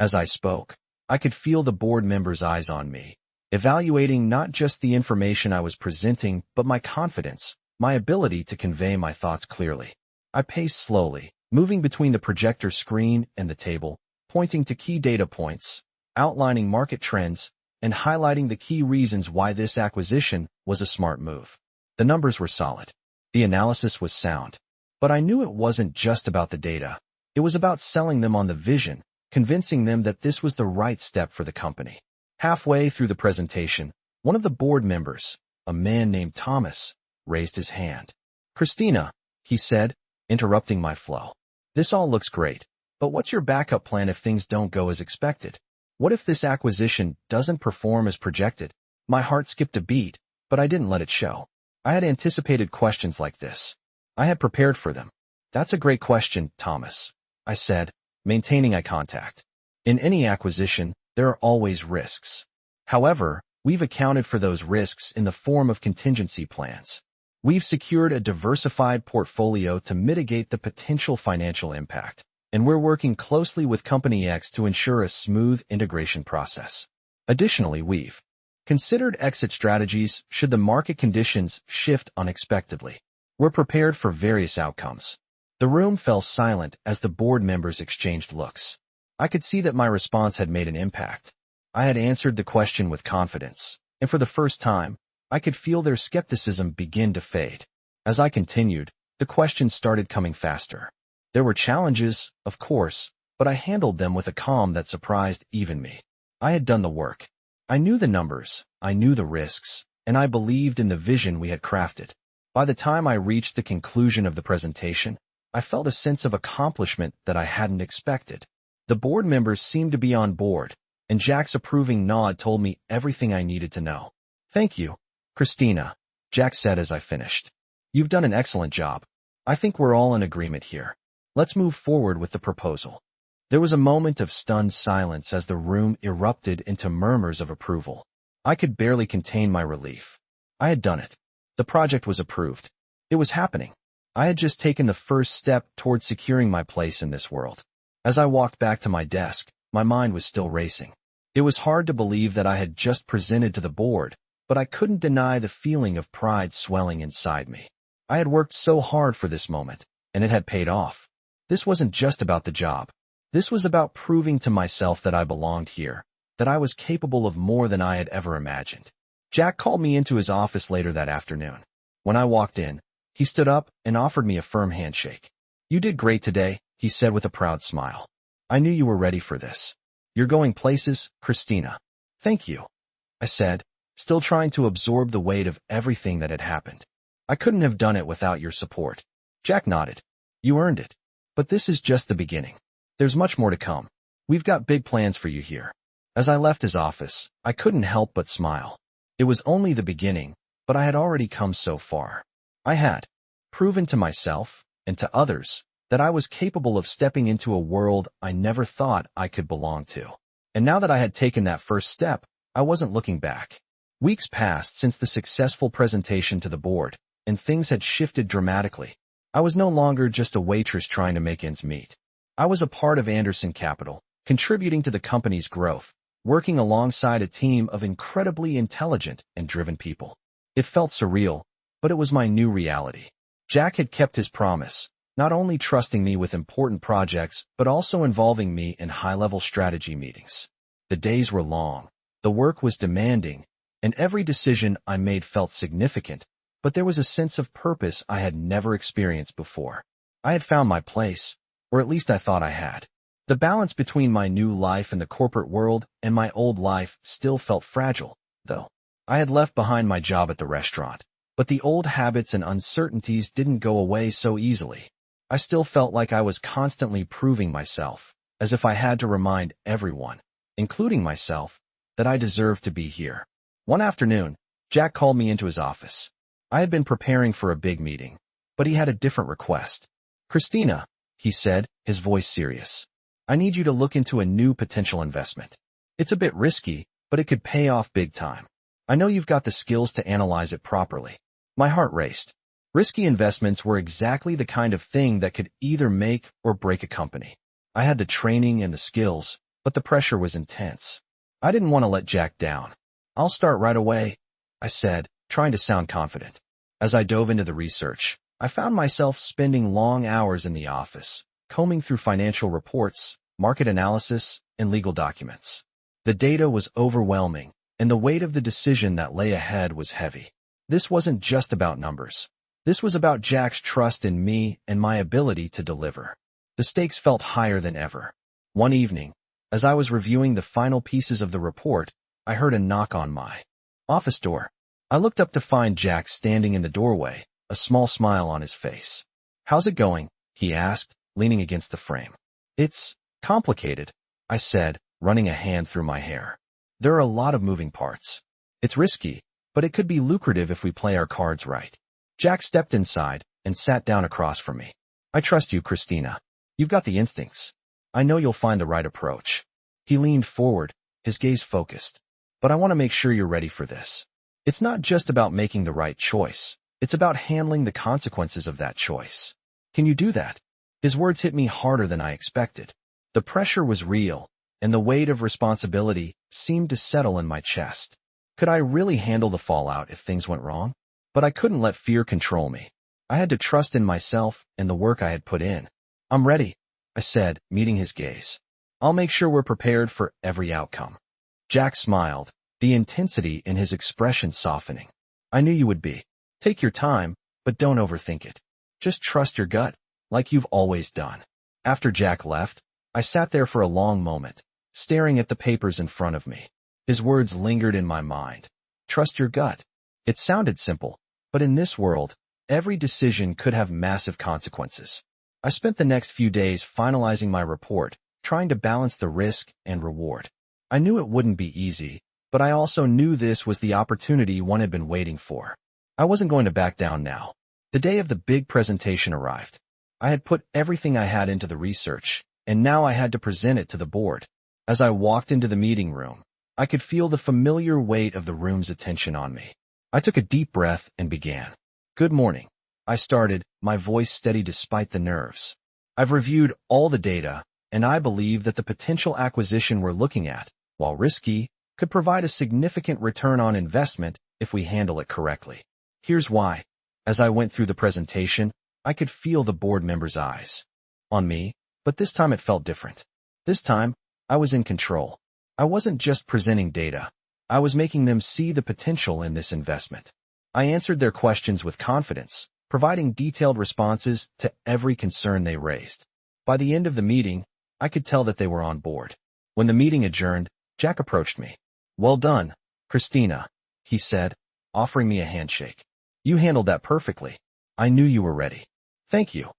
As I spoke, I could feel the board members' eyes on me, evaluating not just the information I was presenting, but my confidence, my ability to convey my thoughts clearly. I paced slowly, moving between the projector screen and the table, pointing to key data points, outlining market trends, and highlighting the key reasons why this acquisition was a smart move. The numbers were solid. The analysis was sound. But I knew it wasn't just about the data. It was about selling them on the vision, convincing them that this was the right step for the company. Halfway through the presentation, one of the board members, a man named Thomas, raised his hand. Christina, he said, interrupting my flow. This all looks great, but what's your backup plan if things don't go as expected? What if this acquisition doesn't perform as projected? My heart skipped a beat, but I didn't let it show. I had anticipated questions like this. I had prepared for them. That's a great question, Thomas, I said, maintaining eye contact. In any acquisition, there are always risks. However, we've accounted for those risks in the form of contingency plans. We've secured a diversified portfolio to mitigate the potential financial impact, and we're working closely with Company X to ensure a smooth integration process. Additionally, we've considered exit strategies should the market conditions shift unexpectedly. We're prepared for various outcomes. The room fell silent as the board members exchanged looks. I could see that my response had made an impact. I had answered the question with confidence, and for the first time, I could feel their skepticism begin to fade. As I continued, the questions started coming faster. There were challenges, of course, but I handled them with a calm that surprised even me. I had done the work. I knew the numbers, I knew the risks, and I believed in the vision we had crafted. By the time I reached the conclusion of the presentation, I felt a sense of accomplishment that I hadn't expected. The board members seemed to be on board, and Jack's approving nod told me everything I needed to know. "Thank you, Christina," Jack said as I finished. "You've done an excellent job. I think we're all in agreement here. Let's move forward with the proposal." There was a moment of stunned silence as the room erupted into murmurs of approval. I could barely contain my relief. I had done it. The project was approved. It was happening. I had just taken the first step toward securing my place in this world. As I walked back to my desk, my mind was still racing. It was hard to believe that I had just presented to the board, but I couldn't deny the feeling of pride swelling inside me. I had worked so hard for this moment, and it had paid off. This wasn't just about the job. This was about proving to myself that I belonged here, that I was capable of more than I had ever imagined. Jack called me into his office later that afternoon. When I walked in, he stood up and offered me a firm handshake. "You did great today," he said with a proud smile. "I knew you were ready for this. You're going places, Christina." "Thank you," I said, still trying to absorb the weight of everything that had happened. "I couldn't have done it without your support." Jack nodded. "You earned it. But this is just the beginning. There's much more to come. We've got big plans for you here." As I left his office, I couldn't help but smile. It was only the beginning, but I had already come so far. I had proven to myself, and to others, that I was capable of stepping into a world I never thought I could belong to. And now that I had taken that first step, I wasn't looking back. Weeks passed since the successful presentation to the board, and things had shifted dramatically. I was no longer just a waitress trying to make ends meet. I was a part of Anderson Capital, contributing to the company's growth, working alongside a team of incredibly intelligent and driven people. It felt surreal, but it was my new reality. Jack had kept his promise, not only trusting me with important projects, but also involving me in high-level strategy meetings. The days were long, the work was demanding, and every decision I made felt significant, but there was a sense of purpose I had never experienced before. I had found my place, or at least I thought I had. The balance between my new life in the corporate world and my old life still felt fragile, though. I had left behind my job at the restaurant, but the old habits and uncertainties didn't go away so easily. I still felt like I was constantly proving myself, as if I had to remind everyone, including myself, that I deserved to be here. One afternoon, Jack called me into his office. I had been preparing for a big meeting, but he had a different request. "Christina," he said, his voice serious, "I need you to look into a new potential investment. It's a bit risky, but it could pay off big time. I know you've got the skills to analyze it properly." My heart raced. Risky investments were exactly the kind of thing that could either make or break a company. I had the training and the skills, but the pressure was intense. I didn't want to let Jack down. "I'll start right away," I said, trying to sound confident. As I dove into the research, I found myself spending long hours in the office, combing through financial reports, market analysis, and legal documents. The data was overwhelming, and the weight of the decision that lay ahead was heavy. This wasn't just about numbers. This was about Jack's trust in me and my ability to deliver. The stakes felt higher than ever. One evening, as I was reviewing the final pieces of the report, I heard a knock on my office door. I looked up to find Jack standing in the doorway, a small smile on his face. "How's it going?" he asked, leaning against the frame. "It's complicated," I said, running a hand through my hair. "There are a lot of moving parts. It's risky, but it could be lucrative if we play our cards right." Jack stepped inside and sat down across from me. "I trust you, Christina. You've got the instincts. I know you'll find the right approach." He leaned forward, his gaze focused. "But I want to make sure you're ready for this. It's not just about making the right choice. It's about handling the consequences of that choice. Can you do that?" His words hit me harder than I expected. The pressure was real, and the weight of responsibility seemed to settle in my chest. Could I really handle the fallout if things went wrong? But I couldn't let fear control me. I had to trust in myself and the work I had put in. "I'm ready," I said, meeting his gaze. "I'll make sure we're prepared for every outcome." Jack smiled, the intensity in his expression softening. "I knew you would be. Take your time, but don't overthink it. Just trust your gut, like you've always done." After Jack left, I sat there for a long moment, staring at the papers in front of me. His words lingered in my mind. Trust your gut. It sounded simple, but in this world, Every decision could have massive consequences. I spent the next few days finalizing my report, trying to balance the risk and reward. I knew it wouldn't be easy, but I also knew this was the opportunity one had been waiting for. I wasn't going to back down now. The day of the big presentation arrived. I had put everything I had into the research, and now I had to present it to the board. As I walked into the meeting room, I could feel the familiar weight of the room's attention on me. I took a deep breath and began. "Good morning," I started, my voice steady despite the nerves. "I've reviewed all the data, and I believe that the potential acquisition we're looking at, while risky, could provide a significant return on investment if we handle it correctly. Here's why." As I went through the presentation, I could feel the board members' eyes on me, but this time it felt different. This time, I was in control. I wasn't just presenting data. I was making them see the potential in this investment. I answered their questions with confidence, providing detailed responses to every concern they raised. By the end of the meeting, I could tell that they were on board. When the meeting adjourned, Jack approached me. "Well done, Christina," he said, offering me a handshake. "You handled that perfectly. I knew you were ready." "Thank you,"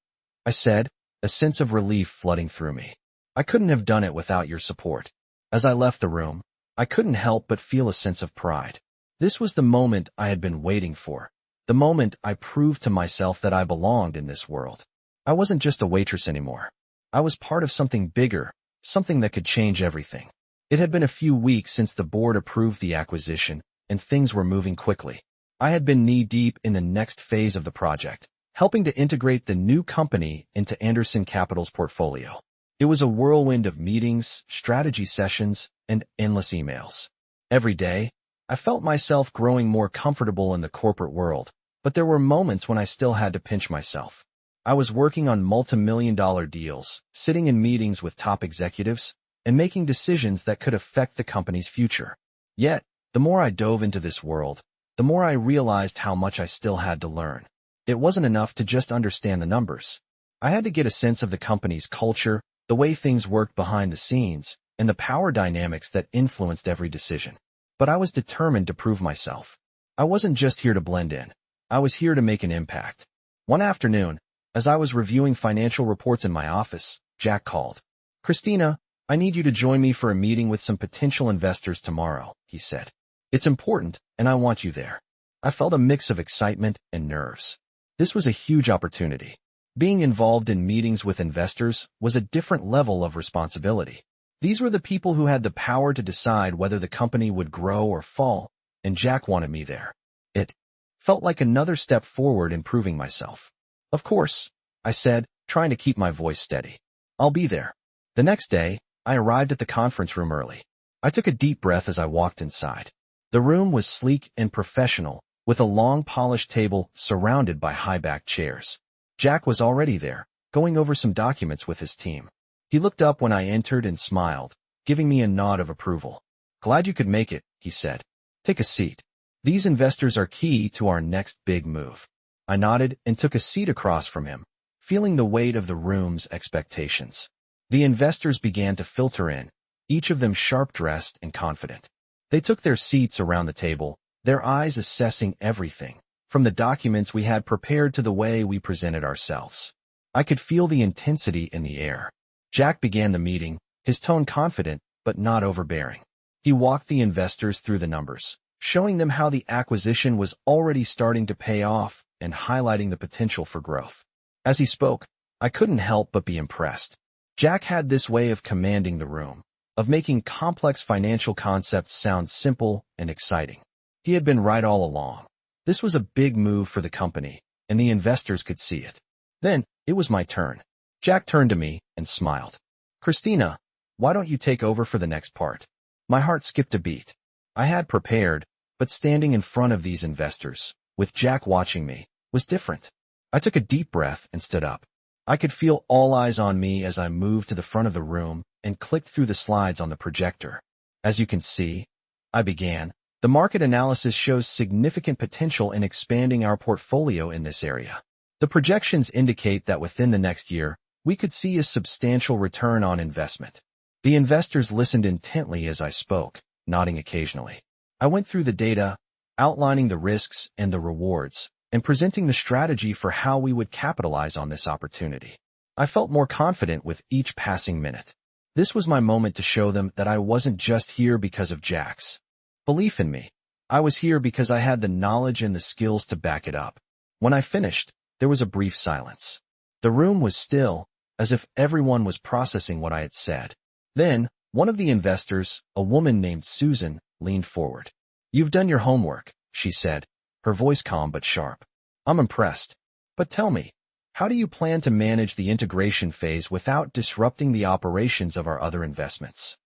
I said, a sense of relief flooding through me. "I couldn't have done it without your support." As I left the room, I couldn't help but feel a sense of pride. This was the moment I had been waiting for. The moment I proved to myself that I belonged in this world. I wasn't just a waitress anymore. I was part of something bigger, something that could change everything. It had been a few weeks since the board approved the acquisition, and things were moving quickly. I had been knee-deep in the next phase of the project, helping to integrate the new company into Anderson Capital's portfolio. It was a whirlwind of meetings, strategy sessions, and endless emails. Every day, I felt myself growing more comfortable in the corporate world, but there were moments when I still had to pinch myself. I was working on multi-million-dollar deals, sitting in meetings with top executives, and making decisions that could affect the company's future. Yet, the more I dove into this world, the more I realized how much I still had to learn. It wasn't enough to just understand the numbers. I had to get a sense of the company's culture, the way things worked behind the scenes, and the power dynamics that influenced every decision. But I was determined to prove myself. I wasn't just here to blend in. I was here to make an impact. One afternoon, as I was reviewing financial reports in my office, Jack called. "Christina, I need you to join me for a meeting with some potential investors tomorrow," he said. "It's important, and I want you there." I felt a mix of excitement and nerves. This was a huge opportunity. Being involved in meetings with investors was a different level of responsibility. These were the people who had the power to decide whether the company would grow or fall, and Jack wanted me there. It felt like another step forward in proving myself. "Of course," I said, trying to keep my voice steady. "I'll be there." The next day, I arrived at the conference room early. I took a deep breath as I walked inside. The room was sleek and professional, with a long polished table surrounded by high-backed chairs. Jack was already there, going over some documents with his team. He looked up when I entered and smiled, giving me a nod of approval. "Glad you could make it," he said. "Take a seat. These investors are key to our next big move." I nodded and took a seat across from him, feeling the weight of the room's expectations. The investors began to filter in, each of them sharp-dressed and confident. They took their seats around the table, their eyes assessing everything, from the documents we had prepared to the way we presented ourselves. I could feel the intensity in the air. Jack began the meeting, his tone confident but not overbearing. He walked the investors through the numbers, showing them how the acquisition was already starting to pay off and highlighting the potential for growth. As he spoke, I couldn't help but be impressed. Jack had this way of commanding the room, of making complex financial concepts sound simple and exciting. He had been right all along. This was a big move for the company, and the investors could see it. Then, it was my turn. Jack turned to me and smiled. "Christina, why don't you take over for the next part?" My heart skipped a beat. I had prepared, but standing in front of these investors, with Jack watching me, was different. I took a deep breath and stood up. I could feel all eyes on me as I moved to the front of the room and clicked through the slides on the projector. "As you can see," I began, "the market analysis shows significant potential in expanding our portfolio in this area. The projections indicate that within the next year, we could see a substantial return on investment." The investors listened intently as I spoke, nodding occasionally. I went through the data, outlining the risks and the rewards, and presenting the strategy for how we would capitalize on this opportunity. I felt more confident with each passing minute. This was my moment to show them that I wasn't just here because of Jack's belief in me. I was here because I had the knowledge and the skills to back it up. When I finished, there was a brief silence. The room was still, as if everyone was processing what I had said. Then, one of the investors, a woman named Susan, leaned forward. "You've done your homework," she said, her voice calm but sharp. "I'm impressed. But tell me, how do you plan to manage the integration phase without disrupting the operations of our other investments?"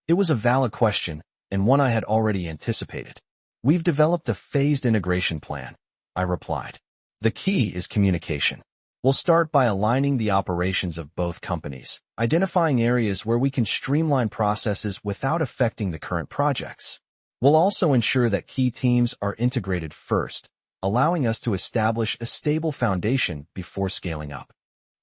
It was a valid question, and one I had already anticipated. "We've developed a phased integration plan," I replied. "The key is communication. We'll start by aligning the operations of both companies, identifying areas where we can streamline processes without affecting the current projects. We'll also ensure that key teams are integrated first, allowing us to establish a stable foundation before scaling up."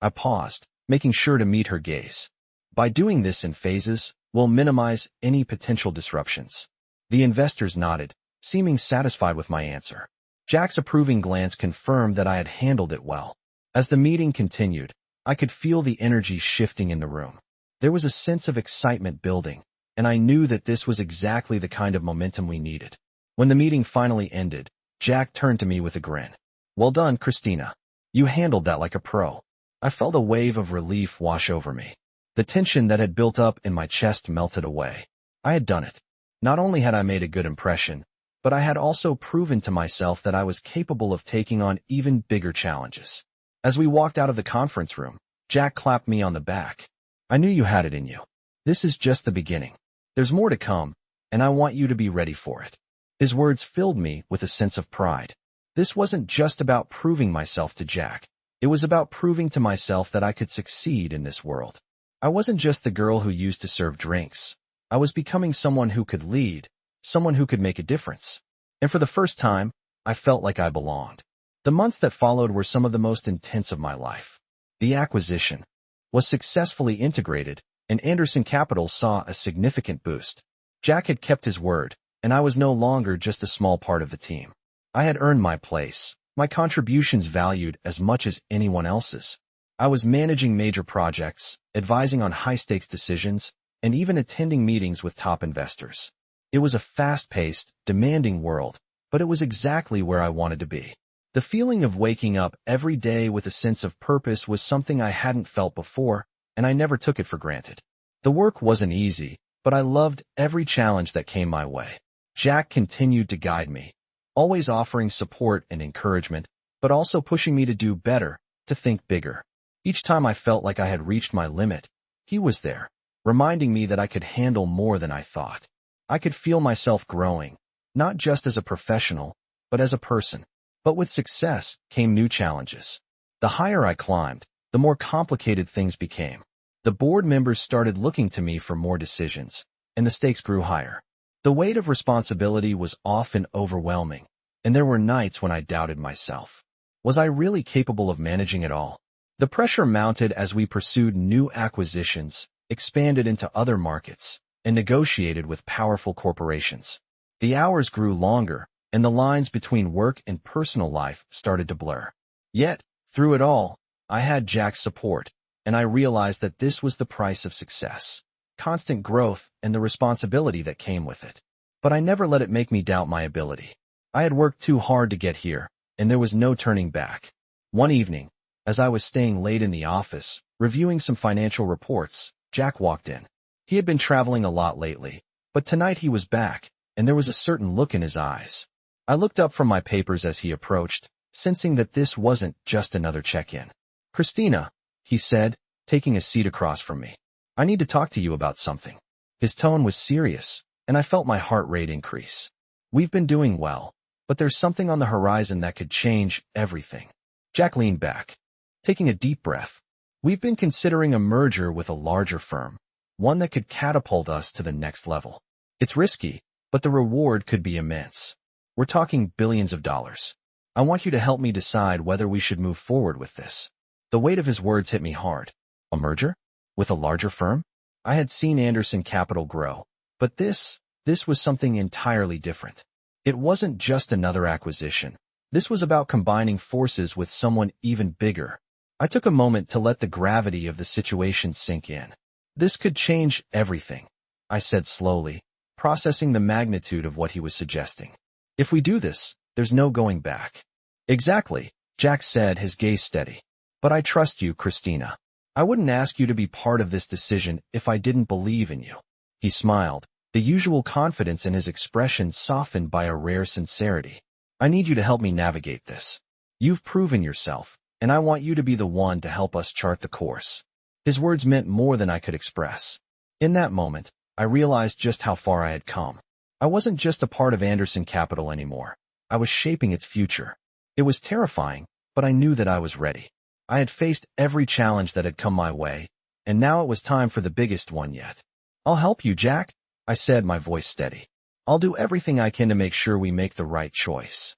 I paused, making sure to meet her gaze. "By doing this in phases, we'll minimize any potential disruptions." The investors nodded, seeming satisfied with my answer. Jack's approving glance confirmed that I had handled it well. As the meeting continued, I could feel the energy shifting in the room. There was a sense of excitement building, and I knew that this was exactly the kind of momentum we needed. When the meeting finally ended, Jack turned to me with a grin. "Well done, Christina. You handled that like a pro." I felt a wave of relief wash over me. The tension that had built up in my chest melted away. I had done it. Not only had I made a good impression, but I had also proven to myself that I was capable of taking on even bigger challenges. As we walked out of the conference room, Jack clapped me on the back. "I knew you had it in you. This is just the beginning. There's more to come, and I want you to be ready for it." His words filled me with a sense of pride. This wasn't just about proving myself to Jack. It was about proving to myself that I could succeed in this world. I wasn't just the girl who used to serve drinks. I was becoming someone who could lead, someone who could make a difference. And for the first time, I felt like I belonged. The months that followed were some of the most intense of my life. The acquisition was successfully integrated, and Anderson Capital saw a significant boost. Jack had kept his word, and I was no longer just a small part of the team. I had earned my place, my contributions valued as much as anyone else's. I was managing major projects, advising on high-stakes decisions, and even attending meetings with top investors. It was a fast-paced, demanding world, but it was exactly where I wanted to be. The feeling of waking up every day with a sense of purpose was something I hadn't felt before, and I never took it for granted. The work wasn't easy, but I loved every challenge that came my way. Jack continued to guide me, always offering support and encouragement, but also pushing me to do better, to think bigger. Each time I felt like I had reached my limit, he was there, reminding me that I could handle more than I thought. I could feel myself growing, not just as a professional, but as a person. But with success came new challenges. The higher I climbed, the more complicated things became. The board members started looking to me for more decisions, and the stakes grew higher. The weight of responsibility was often overwhelming, and there were nights when I doubted myself. Was I really capable of managing it all? The pressure mounted as we pursued new acquisitions, expanded into other markets, and negotiated with powerful corporations. The hours grew longer, and the lines between work and personal life started to blur. Yet, through it all, I had Jack's support, and I realized that this was the price of success. Constant growth and the responsibility that came with it. But I never let it make me doubt my ability. I had worked too hard to get here, and there was no turning back. One evening, as I was staying late in the office, reviewing some financial reports, Jack walked in. He had been traveling a lot lately, but tonight he was back, and there was a certain look in his eyes. I looked up from my papers as he approached, sensing that this wasn't just another check-in. "Christina," he said, taking a seat across from me. "I need to talk to you about something." His tone was serious, and I felt my heart rate increase. "We've been doing well, but there's something on the horizon that could change everything." Jack leaned back, taking a deep breath. "We've been considering a merger with a larger firm, one that could catapult us to the next level. It's risky, but the reward could be immense. We're talking billions of dollars. I want you to help me decide whether we should move forward with this." The weight of his words hit me hard. A merger? With a larger firm? I had seen Anderson Capital grow, but this was something entirely different. It wasn't just another acquisition. This was about combining forces with someone even bigger. I took a moment to let the gravity of the situation sink in. This could change everything, I said slowly, processing the magnitude of what he was suggesting. If we do this, there's no going back. Exactly, Jack said, his gaze steady. But I trust you, Christina. I wouldn't ask you to be part of this decision if I didn't believe in you. He smiled, the usual confidence in his expression softened by a rare sincerity. I need you to help me navigate this. You've proven yourself, and I want you to be the one to help us chart the course. His words meant more than I could express. In that moment, I realized just how far I had come. I wasn't just a part of Anderson Capital anymore. I was shaping its future. It was terrifying, but I knew that I was ready. I had faced every challenge that had come my way, and now it was time for the biggest one yet. I'll help you, Jack, I said, my voice steady. I'll do everything I can to make sure we make the right choice.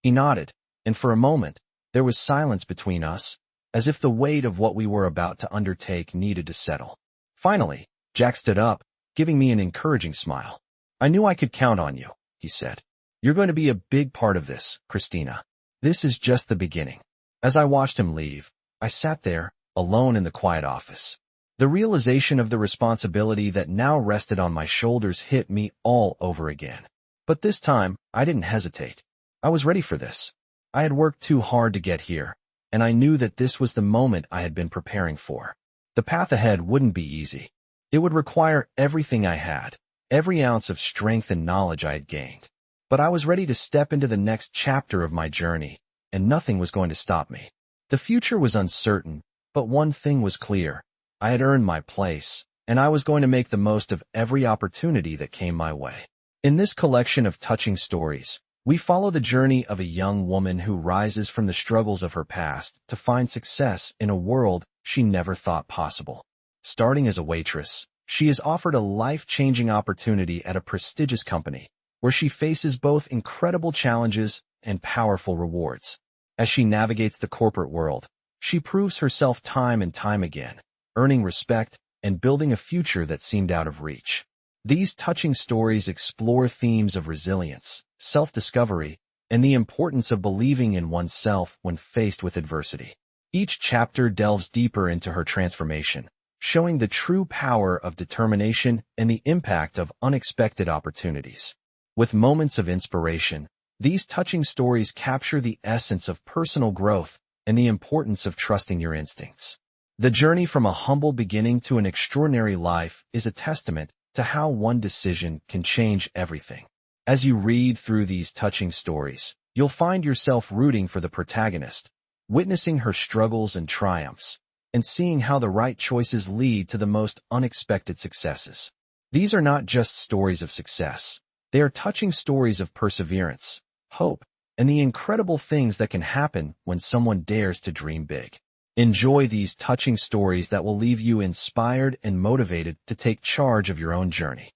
He nodded, and for a moment, there was silence between us, as if the weight of what we were about to undertake needed to settle. Finally, Jack stood up, giving me an encouraging smile. I knew I could count on you, he said. You're going to be a big part of this, Christina. This is just the beginning. As I watched him leave, I sat there, alone in the quiet office. The realization of the responsibility that now rested on my shoulders hit me all over again. But this time, I didn't hesitate. I was ready for this. I had worked too hard to get here, and I knew that this was the moment I had been preparing for. The path ahead wouldn't be easy. It would require everything I had, every ounce of strength and knowledge I had gained. But I was ready to step into the next chapter of my journey, and nothing was going to stop me. The future was uncertain, but one thing was clear. I had earned my place, and I was going to make the most of every opportunity that came my way. In this collection of touching stories, we follow the journey of a young woman who rises from the struggles of her past to find success in a world she never thought possible. Starting as a waitress, she is offered a life-changing opportunity at a prestigious company, where she faces both incredible challenges and powerful rewards. As she navigates the corporate world, she proves herself time and time again, earning respect and building a future that seemed out of reach. These touching stories explore themes of resilience, self-discovery, and the importance of believing in oneself when faced with adversity. Each chapter delves deeper into her transformation, showing the true power of determination and the impact of unexpected opportunities. With moments of inspiration, these touching stories capture the essence of personal growth and the importance of trusting your instincts. The journey from a humble beginning to an extraordinary life is a testament to how one decision can change everything. As you read through these touching stories, you'll find yourself rooting for the protagonist, witnessing her struggles and triumphs, and seeing how the right choices lead to the most unexpected successes. These are not just stories of success. They are touching stories of perseverance, hope, and the incredible things that can happen when someone dares to dream big. Enjoy these touching stories that will leave you inspired and motivated to take charge of your own journey.